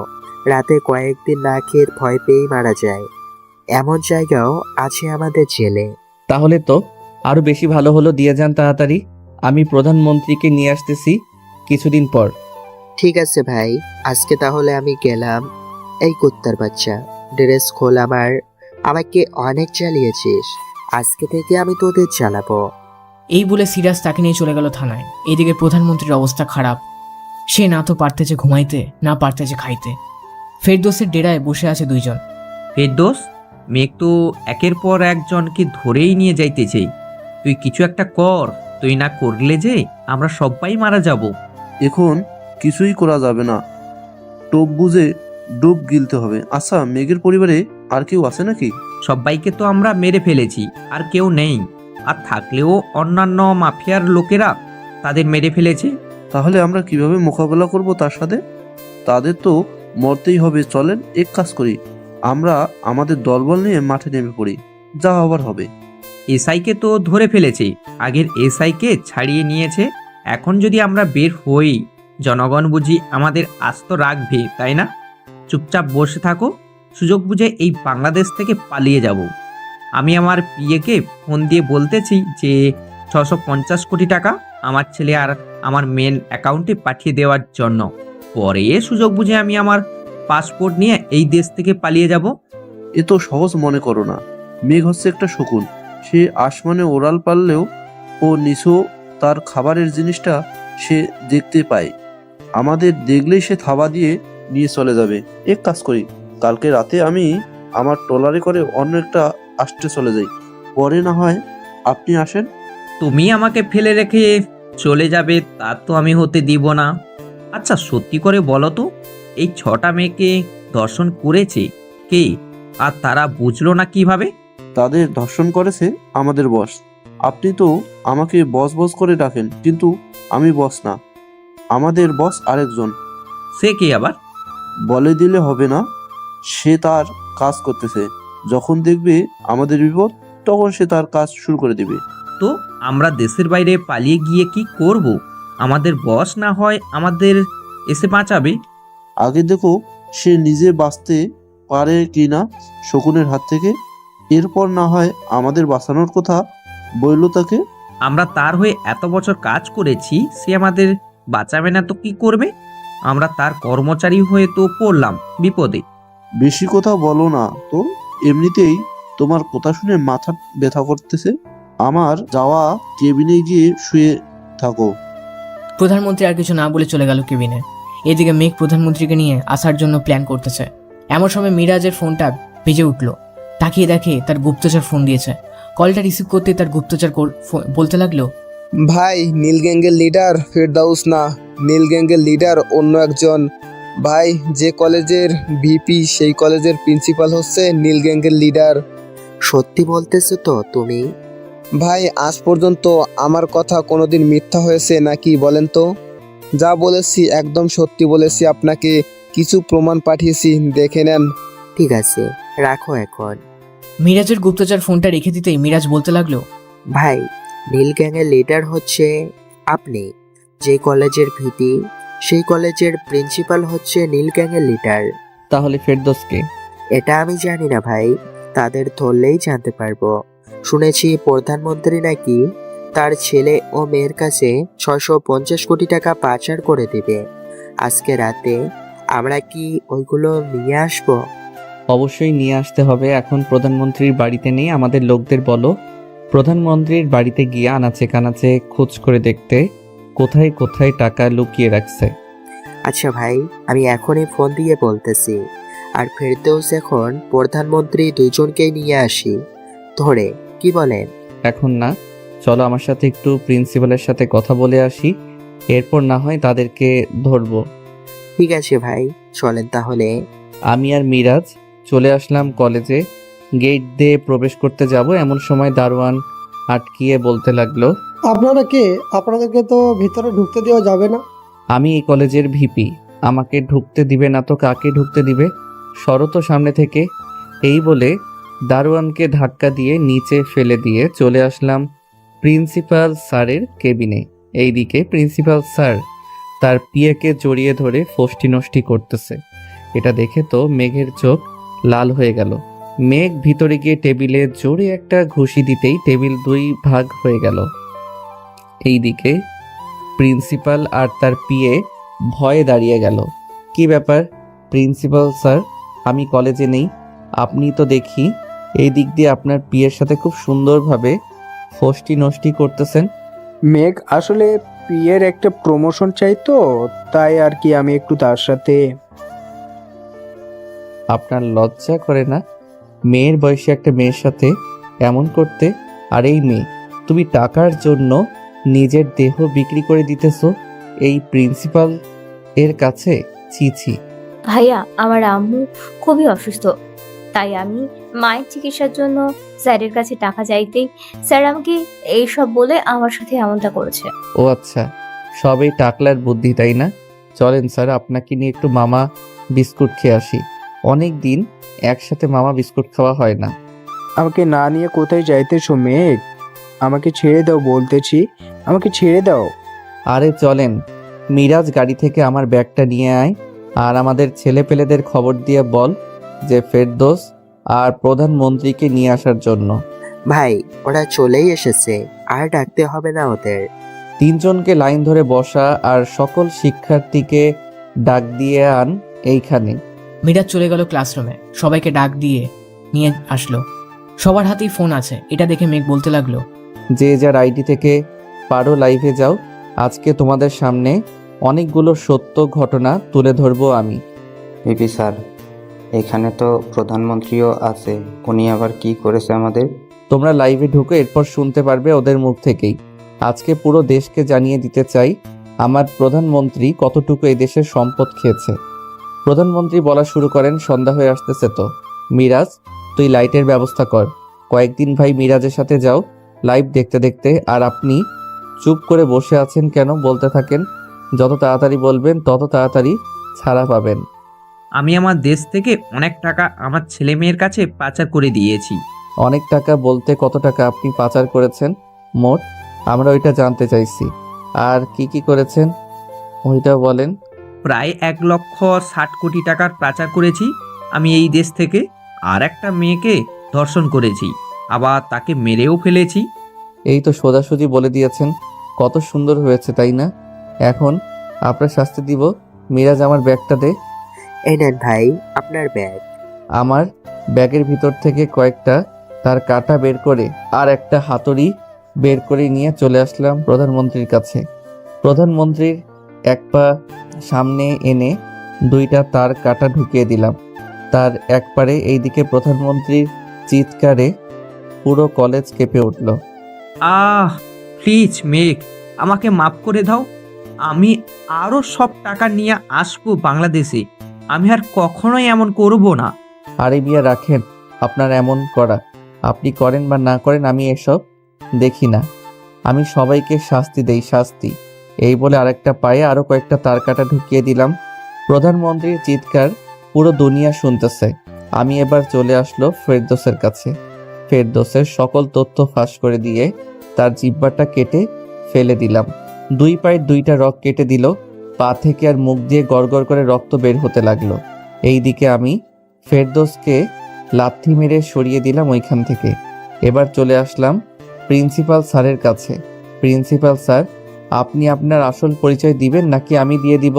রাতে কয়েকদিন না খেয়ে ভয় পেয়েই মারা যায়, এমন জায়গাও আছে আমাদের জেলে। তাহলে তো আরো বেশি ভালো হলো, দিয়ে যান তাড়াতাড়ি, আমি প্রধানমন্ত্রীকে নিয়ে আসতেছি কিছুদিন পর। ঠিক আছে ভাই, আজকে তাহলে আমি গেলাম। এই কুত্তার বাচ্চা, ড্রেস খোল আমার, আমাকে অনেক জ্বালিয়েছিস, আজকে থেকে আমি তোদের জ্বালাবো। এই বলে সিরাজ তাকে নিয়ে চলে গেল থানায়। এদিকে প্রধানমন্ত্রীর অবস্থা খারাপ, সে না তো পারতেছে ঘুমাইতে, না পারতেছে খাইতে। ফেরদৌসের ডেরায় বসে আছে 2 জন। ফেরদৌস, মেঘ তো একের পর একজনকে ধরেই নিয়ে যাইতেছে, তুই কিছু একটা কর, তুই না করলে যে আমরা সবাই মারা যাব। এখন কিছুই করা যাবে না, টোপ বুঝে ডুব গিলতে হবে। আচ্ছা, মেঘের পরিবারে আর কেউ আছে নাকি? সবাইকে তো আমরা মেরে ফেলেছি, আর কেউ নেই। আর থাকলেও অন্যান্য মাফিয়ার লোকেরা তাদের মেরে ফেলেছে। তাহলে আমরা কিভাবে মোকাবেলা করব তার সাথে? তাদের তো মরতেই হবে। চলেন এক কাজ করি, আমরা আমাদের দলবল নিয়ে মাঠে নেমে পড়ি, যা হবার হবে। এসআইকে তো ধরে ফেলেছে, আগের এসআইকে ছাড়িয়ে নিয়েছে। এখন যদি আমরা বের হই, জনগণ বুঝি আমাদের আস্ত রাখবে, তাই না? চুপচাপ বসে থাকো, সুযোগ বুঝে এই বাংলাদেশ থেকে পালিয়ে যাব। আমি আমার পিএকে ফোন দিয়ে বলতেছি যে 650 কোটি টাকা আমার ছেলে আর আমার মেন অ্যাকাউন্টে পাঠিয়ে দেওয়ার জন্য। পরে সুযোগ বুঝে আমি আমার পাসপোর্ট নিয়ে এই দেশ থেকে পালিয়ে যাব। এ তো সহজ মনে করো না। মেঘ হচ্ছে একটা শকুন, সে আসমানে ওড়াল পারলেও ও নিচু তার খাবারের জিনিসটা সে দেখতে পায়। আমাদের দেখলেই সে থাবা দিয়ে নিয়ে চলে যাবে। এক কাজ করি, কালকে রাতে আমি আমার ট্রলারে করে অন্য একটা আষ্টে চলে যাই, পরে না হয় আপনি আসেন। তুমি আমাকে ফেলে রেখে চলে যাবে তা তো আমি হতে দিব না। আচ্ছা সত্যি করে বলো তো, এই 6টা মেয়েকে দর্শন করেছে কে, আর তারা বুঝলো না কিভাবে? তাদের ধর্ষণ করেছে আমাদের বস। আপনি তো আমাকে বস বস করে ডাকেন, কিন্তু আমি বস না, আমাদের বস আরেকজন। সে কে আবার? বলে দিলে হবে না, সে তার কাজ করতেছে। যখন দেখবে আমাদের বিপদ, তখন সে তার কাজ শুরু করে দিবে। তো আমরা দেশের বাইরে পালিয়ে গিয়ে কি করব? আমাদের বস না হয় আমাদের এসে বাঁচাবে। আগে দেখো সে নিজে বাঁচতে পারে কিনা শকুনের হাত থেকে, এরপর না হয় আমাদের বাঁচানোর কথা বলল তাকে। আমরা তার হয়ে এত বছর কাজ করেছি, সে আমাদের বাঁচাবে না তো কি করবে? আমরা তার কর্মচারী হয়ে তো পড়লাম বিপদে। বেশি কথা বলো না তো, এমনিতেই তোমার কথা শুনে মাথা ব্যথা করতেছে। আমার যাওয়া কেবিনে গিয়ে শুয়ে থাকো। প্রধানমন্ত্রী আর কিছু না বলে চলে গেল কেবিনে। এদিকে মেঘ প্রধানমন্ত্রীকে নিয়ে আসার জন্য প্ল্যান করতেছে। এমন সময় মিরাজের ফোনটা বেজে উঠলো। তাকিয়ে দেখে তার গুপ্তচর ফোন দিয়েছে। কলটা রিসিভ করতে তার গুপ্তচর বলতে লাগলো, ভাই নীল গ্যাংয়ের লিডার ফেরদাউস না, নীল গ্যাংয়ের লিডার অন্য একজন। ভাই যে কলেজের ভিপি সেই কলেজের প্রিন্সিপাল হচ্ছে নীল গ্যাংয়ের লিডার। সত্যি বলতেছো তো তুমি? ভাই আজ পর্যন্ত আমার কথা কোনোদিন মিথ্যা হয়েছে নাকি বলেন তো? যা বলেছি একদম সত্যি বলেছি, আপনাকে কিছু প্রমাণ পাঠিয়েছি, দেখে নেন। ঠিক আছে, রাখো এখন। মিরাজের গুপ্তচর ফোনটা রেখে দিতেই মিরাজ বলতে লাগলো, ভাই নীল গ্যাংয়ের লিডার হচ্ছে আপনি। যে কলেজের ভিপি সেই কলেজের প্রিন্সিপাল হচ্ছে নীল গ্যাংয়ের লিডার। তাহলে ফেরদৌসকে? এটা আমি জানি না ভাই, তাদের ধরলেই জানতে পারবো। শুনেছি প্রধানমন্ত্রী নাকি তার ছেলে ও মেয়ের কাছে 650 কোটি টাকা পাচার করে দিবে। আজকে রাতে আমরা কি ওইগুলো নিয়ে আসবো? অবশ্যই নিয়ে আসতে হবে। এখন প্রধানমন্ত্রীর বাড়িতে নেই, আমাদের লোকদের বলো প্রধানমন্ত্রীর বাড়িতে গিয়ে আনাচে কানাচে খোঁজ করে দেখতে কোথায় কোথায় টাকা লুকিয়ে রাখছে। আচ্ছা ভাই, আমি এখনই ফোন দিয়ে বলতেছি। আর ফেরদৌস এখন প্রধানমন্ত্রী দুজনকেই নিয়ে আসি ধরে, কি বলেন? এখন না, চলো আমার সাথে একটু প্রিন্সিপালের সাথে কথা বলে আসি, এরপর না হয় তাদেরকে ধরবো। ঠিক আছে ভাই, চলেন তাহলে। আমি আর মিরাজ চলে আসলাম কলেজে। গেট দিয়ে প্রবেশ করতে যাব, এমন সময় দারোয়ান আটকিয়ে বলতে লাগলো, আপনারা কে? আপনাদেরকে তো ভিতরে ঢুকতে দেওয়া যাবে না। আমি এই কলেজের ভিপি, আমাকে ঢুকতে দিবে না তো কাকে ঢুকতে দিবে? শরত সামনে থেকে। এই বলে দারোয়ানকে ধাক্কা দিয়ে নিচে ফেলে দিয়ে চলে আসলাম প্রিন্সিপাল স্যারের কেবিনে। এইদিকে প্রিন্সিপাল স্যার তার পিএকে জড়িয়ে ধরে ফষ্টি নষ্টি করতেছে। এটা দেখে তো মেঘের চোখ লাল হয়ে গেল। মেঘ ভিতরে গিয়ে টেবিলে জোরে একটা ঘুষি দিতেই টেবিল 2 ভাগ হয়ে গেল। এইদিকে প্রিন্সিপাল আর তার পিএ ভয়ে দাঁড়িয়ে গেল। কি ব্যাপার প্রিন্সিপাল স্যার, আমি কলেজে নেই, আপনি তো দেখি এই দিক দিয়ে আপনার পিএর সাথে খুব সুন্দরভাবে ফষ্টি নষ্টি করতেছেন। মেঘ আসলে পিয়ের একটা প্রমোশন চাই তো, তাই আর কি আমি একটু তার সাথে। আপনার লজ্জা করে না মেয়ের বয়সী একটা মেয়ের সাথে এমন করতে? আর এই মেয়ে, তুমি টাকার জন্য নিজের দেহ বিক্রি করে দিতেছো এই প্রিন্সিপাল এর কাছে? ছি ছি। ভাইয়া আমার আম্মু খুবই অসুস্থ, তাই আমি মায়ের চিকিৎসার জন্য স্যারের কাছে টাকা চাইতেই স্যার আমাকে এইসব বলে আমার সাথে এমনটা করেছে। ও আচ্ছা, সবই টাকলার বুদ্ধি তাই না? চলেন স্যার, আপনাকে নিয়ে একটু মামা বিস্কুট খেয়ে আসি। অনেক দিন একসাথে মামা বিস্কুট খাওয়া হয় না। আমাকে না নিয়ে কোথায় যাইতেছো মেঘ? আমাকে ছেড়ে দাও বলতেছি, আমাকে ছেড়ে দাও। আরে চলেন, মিরাজ গাড়ি থেকে আমার ব্যাগটা নিয়ে আয়, আর আমাদের ছেলেপেলেদের খবর দিয়ে বল যে ফেরদৌস আর প্রধানমন্ত্রীকে নিয়ে আসার জন্য। ভাই ওরা চলেই এসেছে, আর ডাকতে হবে না ওদের। 3 জনকে লাইন ধরে বসা আর সকল শিক্ষার্থীকে ডাক দিয়ে আন এইখানে। মিরাজ চলে গেল ক্লাসরুমে, সবাইকে ডাক দিয়ে নিয়ে আসলো। সবার হাতেই ফোন আছে। এটা দেখে মেঘ বলতে লাগলো, যে যার আইডি থেকে পারো লাইভে যাও। আজকে তোমাদের সামনে অনেকগুলো সত্য ঘটনা তুলে ধরবো আমি। ভিপি স্যার, এখানে তো প্রধানমন্ত্রীও আছে, উনি আবার কি করেছে আমাদের? তোমরা লাইভে ঢুকে এরপর শুনতে পারবে ওদের মুখ থেকেই। আজকে পুরো দেশকে জানিয়ে দিতে চাই আমার প্রধানমন্ত্রী কতটুকু এই দেশের সম্পদ খেয়েছে। প্রধানমন্ত্রী বলা শুরু করেন, সন্ধ্যা হয়ে আসতেছে তো, মিরাজ তুই লাইটের ব্যবস্থা কর। কয়েকদিন ভাই মিরাজের সাথে যাও লাইভ দেখতে দেখতে। আর আপনি চুপ করে বসে আছেন কেন? বলতে থাকেন, যত তাড়াতাড়ি বলবেন তত তাড়াতাড়ি ছাড়া পাবেন। আমি আমার দেশ থেকে অনেক টাকা আমার ছেলে মেয়ের কাছে পাচার করে দিয়েছি। অনেক টাকা বলতে কত টাকা আপনি পাচার করেছেন মোট? আমরা ওইটা জানতে চাইছি। আর কি কি করেছেন ওইটা বলেন। প্রায় 1,60,00,000 টাকার পাচার করেছি আমি এই দেশ থেকে। আর একটা মেয়েকে ধর্ষণ করেছি, আবার তাকে মেরেও ফেলেছি। এই তো সোজাসুজি বলে দিয়েছেন, কত সুন্দর হয়েছে তাই না? এখন আপনার শাস্তি দিব। মিরাজ আমার ব্যাগটা দে। এই নেন ভাই আপনার ব্যাগ। আমার ব্যাগের ভিতর থেকে কয়েকটা তার কাটা বের করে আর একটা হাতুড়ি বের করে নিয়ে চলে আসলাম প্রধানমন্ত্রীর কাছে। প্রধানমন্ত্রীর এক পা সামনে এনে 2টা তার কাটা ঢুকিয়ে দিলাম তার এক পারে। এইদিকে প্রধানমন্ত্রীর চিৎকারে পুরো কলেজ কেঁপে উঠল। প্লিজ মেঘ, আমাকে মাফ করে দাও। আমি আরও সব টাকা নিয়ে আসবো বাংলাদেশে। আমি আর কখনোই এমন করব না। আরে বিয়া রাখেন আপনার এমন করা, আপনি করেন বা না করেন আমি এসব দেখি না। আমি সবাইকে শাস্তি দেই, শাস্তি। এই বলে আরেকটা পায়ে আরো কয়েকটা তার কাটা ঢুকিয়ে দিলাম। প্রধানমন্ত্রীর চিৎকার পুরো দুনিয়া শুনতেছে। আমি এবার চলে আসলো ফেরদৌসের কাছে। ফেরদৌসের সকল তথ্য ফাঁস করে দিয়ে তার জিহ্বাটা কেটে ফেলে দিলাম। 2 পায়ের 2টা রক কেটে দিল। পা থেকে আর মুখ দিয়ে গড়গড় করে রক্ত বের হতে লাগলো। এইদিকে আমি ফেরদৌসকে লাথি মেরে সরিয়ে দিলাম ওইখান থেকে। এবার চলে আসলাম প্রিন্সিপাল স্যারের কাছে। প্রিন্সিপাল স্যার, আপনি আপনার আসল পরিচয় দিবেন নাকি আমি দিয়ে দিব?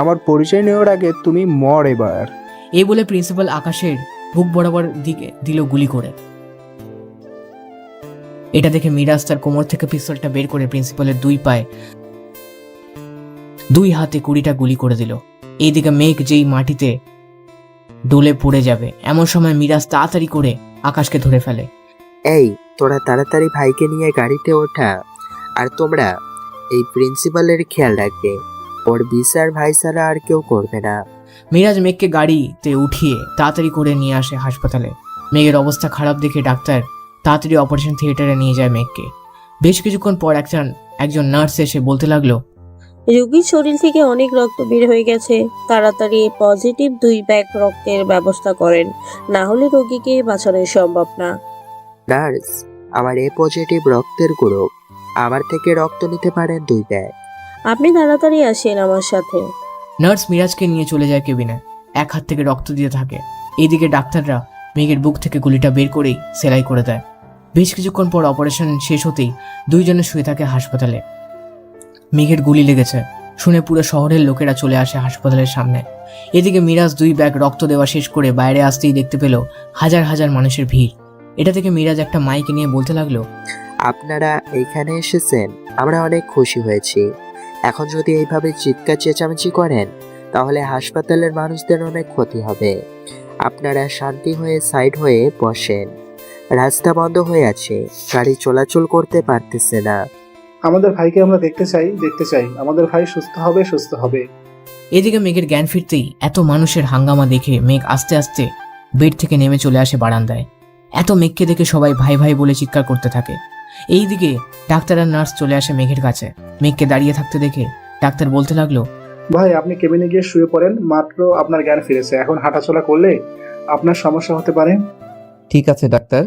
আমার পরিচয় নেওয়ার আগে তুমি মর এবার। এই বলে প্রিন্সিপাল আকাশের বুক বরাবর দিকে দিল গুলি করে। এটা দেখে মিরাজ তার কোমর থেকে পিস্তলটা বের করে প্রিন্সিপালের 2 পায়ে 2 হাতে 20টা গুলি করে দিল। এইদিকে মেঘ যেই মাটিতে ডলে পড়ে যাবে, এমন সময় মিরাজ তাড়াতাড়ি করে আকাশকে ধরে ফেলে। এই তোরা তাড়াতাড়ি ভাইকে নিয়ে গাড়িতে ওঠা, আর তোমরা এই প্রিন্সিপালের খেয়াল রাখবে, ওর বিচার ভাই ছাড়া আর কেউ করবে না। মিরাজ মেঘকে গাড়িতে উঠিয়ে তাড়াতাড়ি করে নিয়ে আসে হাসপাতালে। মেঘের অবস্থা খারাপ দেখে ডাক্তার তাড়াতাড়ি অপারেশন থিয়েটারে নিয়ে যায় মেঘকে। বেশ কিছুক্ষণ পর একজন নার্স এসে বলতে লাগলো, রোগীর শরীর থেকে অনেক রক্ত বের হয়ে গেছে, তাড়াতাড়ি পজিটিভ 2 ব্যাগ রক্তের ব্যবস্থা করেন, না হলে রোগীকে বাঁচানো সম্ভব না। নার্স, আমার এ পজিটিভ রক্তের গ্রুপ, আমার থেকে রক্ত নিতে পারেন 2 ব্যাগ। আপনি তাড়াতাড়ি আসেন আমার সাথে। নার্স মিরাজকে নিয়ে চলে যায় কেবিনে। এক হাত থেকে রক্ত দিতে থাকে। এইদিকে ডাক্তাররা মেঘের বুক থেকে গুলিটা বের করেই সেলাই করে দেয়। বেশ কিছুক্ষণ পর অপারেশন শেষ হতেই 2 জনে শুয়ে থাকে হাসপাতালে। মেঘের গুলি লেগেছে শুনে পুরো শহরের লোকেরা চলে আসে হাসপাতালের সামনে। এদিকে মিরাজ 2 ব্যাগ রক্ত দেওয়া শেষ করে বাইরে আসতেই দেখতে পেল হাজার হাজার মানুষের ভিড়। এটা থেকে মিরাজ একটা মাইকে নিয়ে বলতে লাগলো, আপনারা এইখানে এসেছেন, আমরা অনেক খুশি হয়েছি। এখন যদি এইভাবে চিৎকার চেঁচামেচি করেন তাহলে হাসপাতালের মানুষদের অনেক ক্ষতি হবে। আপনারা শান্তি হয়ে সাইড হয়ে বসেন। রাস্তা বন্ধ হয়ে আছে, গাড়ি চলাচল করতে পারতেছে না। আমাদের ভাইকে আমরা দেখতে চাই। আমাদের ভাই সুস্থ হবে। এদিকে মেঘের জ্ঞান ফিরতেই এত মানুষের হাঙ্গামা দেখে মেঘ আস্তে আস্তে বেড থেকে নেমে চলে আসে বারান্দায়। এত মেঘকে দেখে সবাই ভাই ভাই বলে চিৎকার করতে থাকে। এইদিকে ডাক্তার আর নার্স চলে আসে মেঘের কাছে। মেঘকে দাঁড়িয়ে থাকতে দেখে ডাক্তার বলতে লাগলো, ভাই আপনি কেবিনে গিয়ে শুয়ে পড়েন, মাত্র আপনার জ্ঞান ফিরেছে, এখন হাঁটাচলা করলে আপনার সমস্যা হতে পারে। ঠিক আছে ডাক্তার।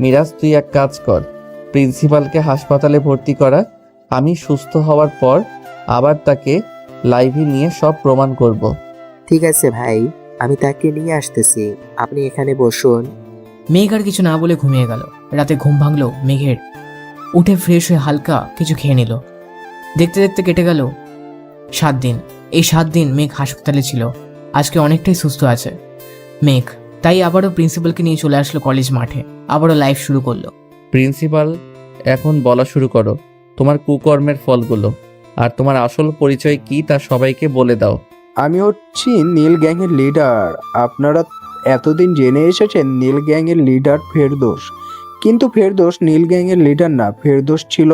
মিরাজ, তুই এক কাজ কর, প্রিন্সিপালকে হাসপাতালে ভর্তি করা। আমি সুস্থ হওয়ার পর আবার তাকে লাইভে নিয়ে সব প্রমাণ করব। ঠিক আছে ভাই, আমি তাকে নিয়ে আসতেছি, আপনি এখানে বসুন। মেঘ আর কিছু না বলে ঘুমিয়ে গেল। রাতে ঘুম ভাঙলো মেঘের। উঠে ফ্রেশ হয়ে হালকা কিছু খেয়ে নিল। দেখতে দেখতে কেটে গেল 7 দিন। এই 7 দিন মেঘ হাসপাতালে ছিল। আজকে অনেকটাই সুস্থ আছে মেঘ। তাই আবারও প্রিন্সিপালকে নিয়ে চলে আসলো কলেজ মাঠে। আবারও লাইভ শুরু করলো। প্রিন্সিপাল, এখন বলা শুরু করো তোমার কুকর্মের ফলগুলো, আর তোমার আসল পরিচয় কি তা সবাইকে বলে দাও। আমি হচ্ছি নীল গ্যাংয়ের লিডার। আপনারা এতদিন জেনে এসেছেন নীল গ্যাংয়ের লিডার ফেরদৌস, কিন্তু ফেরদৌস নীল গ্যাংয়ের লিডার না, ফেরদৌস ছিল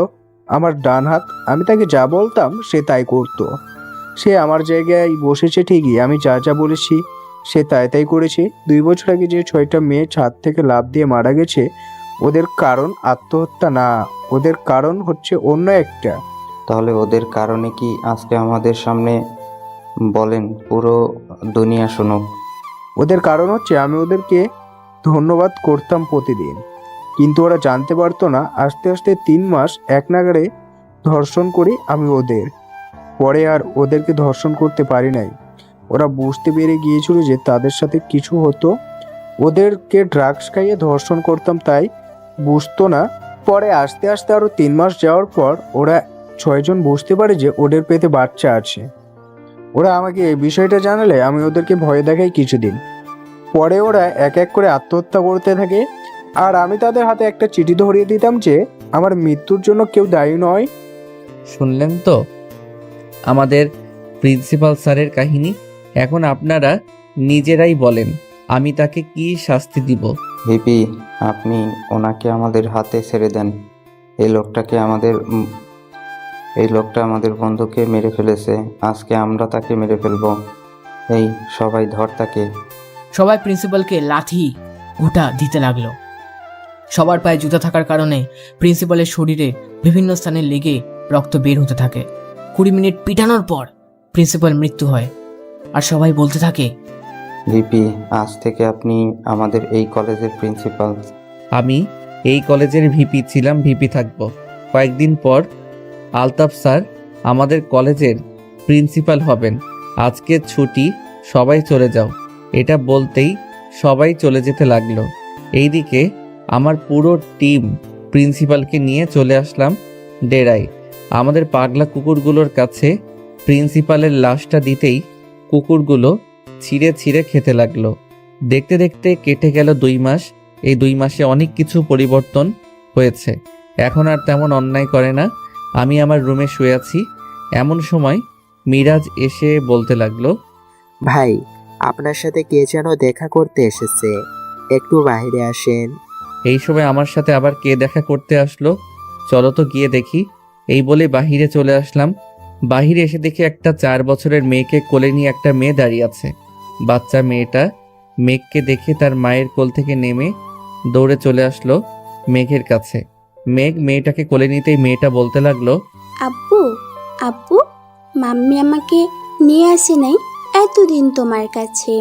আমার ডান হাত। আমি তাকে যা বলতাম সে তাই করতো। সে আমার জায়গায় বসেছে ঠিকই, আমি যা যা বলেছি সে তাই তাই করেছে। 2 বছর আগে যে 6টা মেয়ে ছাদ থেকে লাফ দিয়ে মারা গেছে, ওদের কারণ আত্মহত্যা না, ওদের কারণ হচ্ছে অন্য একটা। তাহলে ওদের কারণে কি আজকে আমাদের সামনে বলেন, পুরো দুনিয়া শুনুক। ওদের কারণ হচ্ছে আমি ওদেরকে ধন্যবাদ করতাম প্রতিদিন, কিন্তু ওরা জানতে পারতো না আস্তে আস্তে 3 মাস এক নাগাড়ে ধর্ষণ করি আমি ওদের। পরে আর ওদেরকে ধর্ষণ করতে পারি নাই। ওরা বুঝতে পেরে গিয়েছিল যে তাদের সাথে কিছু হতো। ওদেরকে ড্রাগস খাইয়ে ধর্ষণ করতাম, তাই বুঝতো না। পরে আস্তে আস্তে আরও 3 মাস যাওয়ার পর ওরা 6 জন বুঝতে পারে যে ওদের পেটে বাচ্চা আছে। ওরা আমাকে এই বিষয়টা জানালে আমি ওদেরকে ভয় দেখাই কিছুদিন। পরে ওরা এক এক করে আত্মহত্যা করতে থাকে, আর আমি তাদের হাতে একটা চিঠি ধরিয়ে দিতাম যে আমার মৃত্যুর জন্য কেউ দায়ী নয়। শুনলেন তো আমাদের প্রিন্সিপাল স্যারের কাহিনী। এখন আপনারা নিজেরাই বলেন আমি তাকে কি শাস্তি দিব। ভিপি, আপনি ওনাকে আমাদের হাতে ছেড়ে দেন। এই লোকটা আমাদের বন্ধুকে মেরে ফেলেছে। আজকে আমরা তাকে মেরে ফেলবো। এই সবাই ধর তাকে। সবাই প্রিন্সিপালকে লাথি ঘুঁটা দিতে লাগলো। সবার পায়ে জুতা থাকার কারণে প্রিন্সিপালের শরীরে বিভিন্ন স্থানে লেগে রক্ত বের হতে থাকে। 20 মিনিট পিটানোর পর প্রিন্সিপাল মৃত্যু হয়। আর সবাই বলতে থাকে, ভিপি, আজ থেকে আপনি আমাদের এই কলেজের প্রিন্সিপাল। আমি এই কলেজের ভিপি ছিলাম, ভিপি থাকব। কয়েকদিন পর আলতাফ স্যার আমাদের কলেজের প্রিন্সিপাল হবেন। আজকে ছুটি, সবাই চলে যাও। এটা বলতেই সবাই চলে যেতে লাগলো। এইদিকে আমার পুরো টিম প্রিন্সিপালকে নিয়ে চলে আসলাম ডেরায়। আমাদের পাগলা কুকুরগুলোর কাছে প্রিন্সিপালের লাশটা দিতেই কুকুরগুলো ছিঁড়ে ছিঁড়ে খেতে লাগলো। দেখতে দেখতে কেটে গেল 2 মাস। এই 2 মাসে অনেক কিছু পরিবর্তন হয়েছে। এখন আর তেমন অন্যায় করে না। আমি আমার রুমে শুয়ে আছি। এমন সময় মিরাজ এসে বলতে লাগলো, ভাই, আপনার সাথে কে যেন দেখা করতে এসেছে, একটু বাইরে আসেন। এই সময় আমার সাথে আবার কে দেখা করতে আসলো, চলো তো গিয়ে দেখি। এই বলে বাহিরে চলে আসলাম। বাহিরে এসে দেখি একটা 4 বছরের মেয়েকে কোলে নিয়ে একটা মেয়ে দাঁড়িয়ে আছে। বাচ্চা মেয়েটা মেঘকে দেখে তার মায়ের কোল থেকে নেমে দৌড়ে চলে আসলো মেঘের কাছে। মেঘ মেয়েটাকে কোলে নিতেই মেয়েটা বলতে লাগলো, আব্বু, আব্বু, মাম্মি আমাকে নিয়ে আসে নাই এতদিন তোমার কাছে।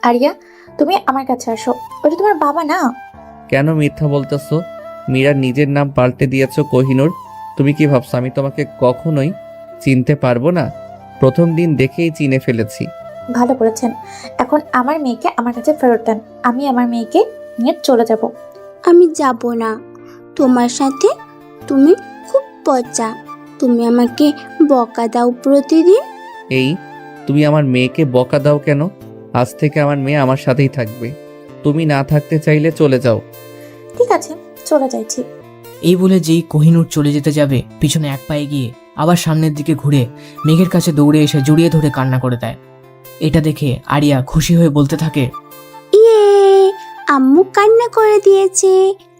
আরিয়া, তুমি আমার কাছে আসো, ওটা তোমার বাবা না। কেন মিথ্যা বলতেছো? মীরা নিজের নাম পাল্টে দিয়েছো কোহিনূর। তুমি কি ভাবছো আমি তোমাকে কখনোই চিনতে পারবো না? প্রথম দিন দেখেই চিনে ফেলেছি। ভালো করেছেন। এখন আমার মেয়েকে আমার কাছে ফেরত দেন, আমি আমার মেয়েকে নিয়ে চলে যাব। আমি যাব না তোমার সাথে, তুমি খুব পচা, তুমি আমাকে বকা দাও প্রতিদিন। এই, তুমি আমার মেয়েকে বকা দাও কেন? আজ থেকে আমার মেয়ে আমার সাথেই থাকবে। তুমি না থাকতে চাইলে চলে যাও। ঠিক আছে, চলে যাইছি। এই বলে যেই কোহিনূর চলে যেতে যাবে, পিছনে এক পায়ে গিয়ে আবার সামনের দিকে ঘুরে মেঘের কাছে দৌড়ে এসে জড়িয়ে ধরে কান্না করে দেয়। এটা দেখে আরিয়া খুশি হয়ে বলতে থাকে, ইয়ে, আম্মু কান্না করে দিয়েছে,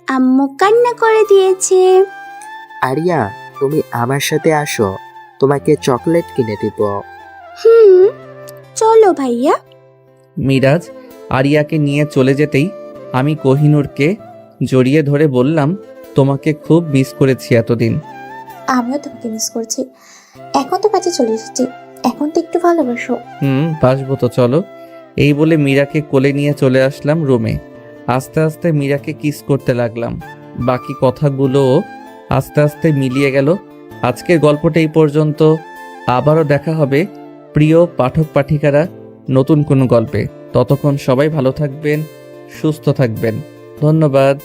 আম্মু কান্না করে দিয়েছে। আরিয়া, তুমি আমার সাথে আসো, তোমাকে চকলেট কিনে দিব। চলো ভাইয়া। মিরাজ, আরিয়াকে নিয়ে চলে যেতেই আমি কোহিনূরকে জড়িয়ে ধরে বললাম, তোমাকে খুব মিস করেছি এতদিন। আমিও তোমাকে মিস করছি। এখন তো কাজে চলে এসেছি, এখন তো একটু ভালোবাসো। বাসবো তো, চলো। এই বলে মীরাকে কোলে নিয়ে চলে আসলাম রুমে। আস্তে আস্তে মীরাকে কিস করতে লাগলাম। বাকি কথাগুলোও আস্তে আস্তে মিলিয়ে গেল। আজকের গল্পটা এই পর্যন্ত। আবারও দেখা হবে প্রিয় পাঠক পাঠিকারা নতুন কোনো গল্পে। ততক্ষণ সবাই ভালো থাকবেন, সুস্থ থাকবেন। ধন্যবাদ।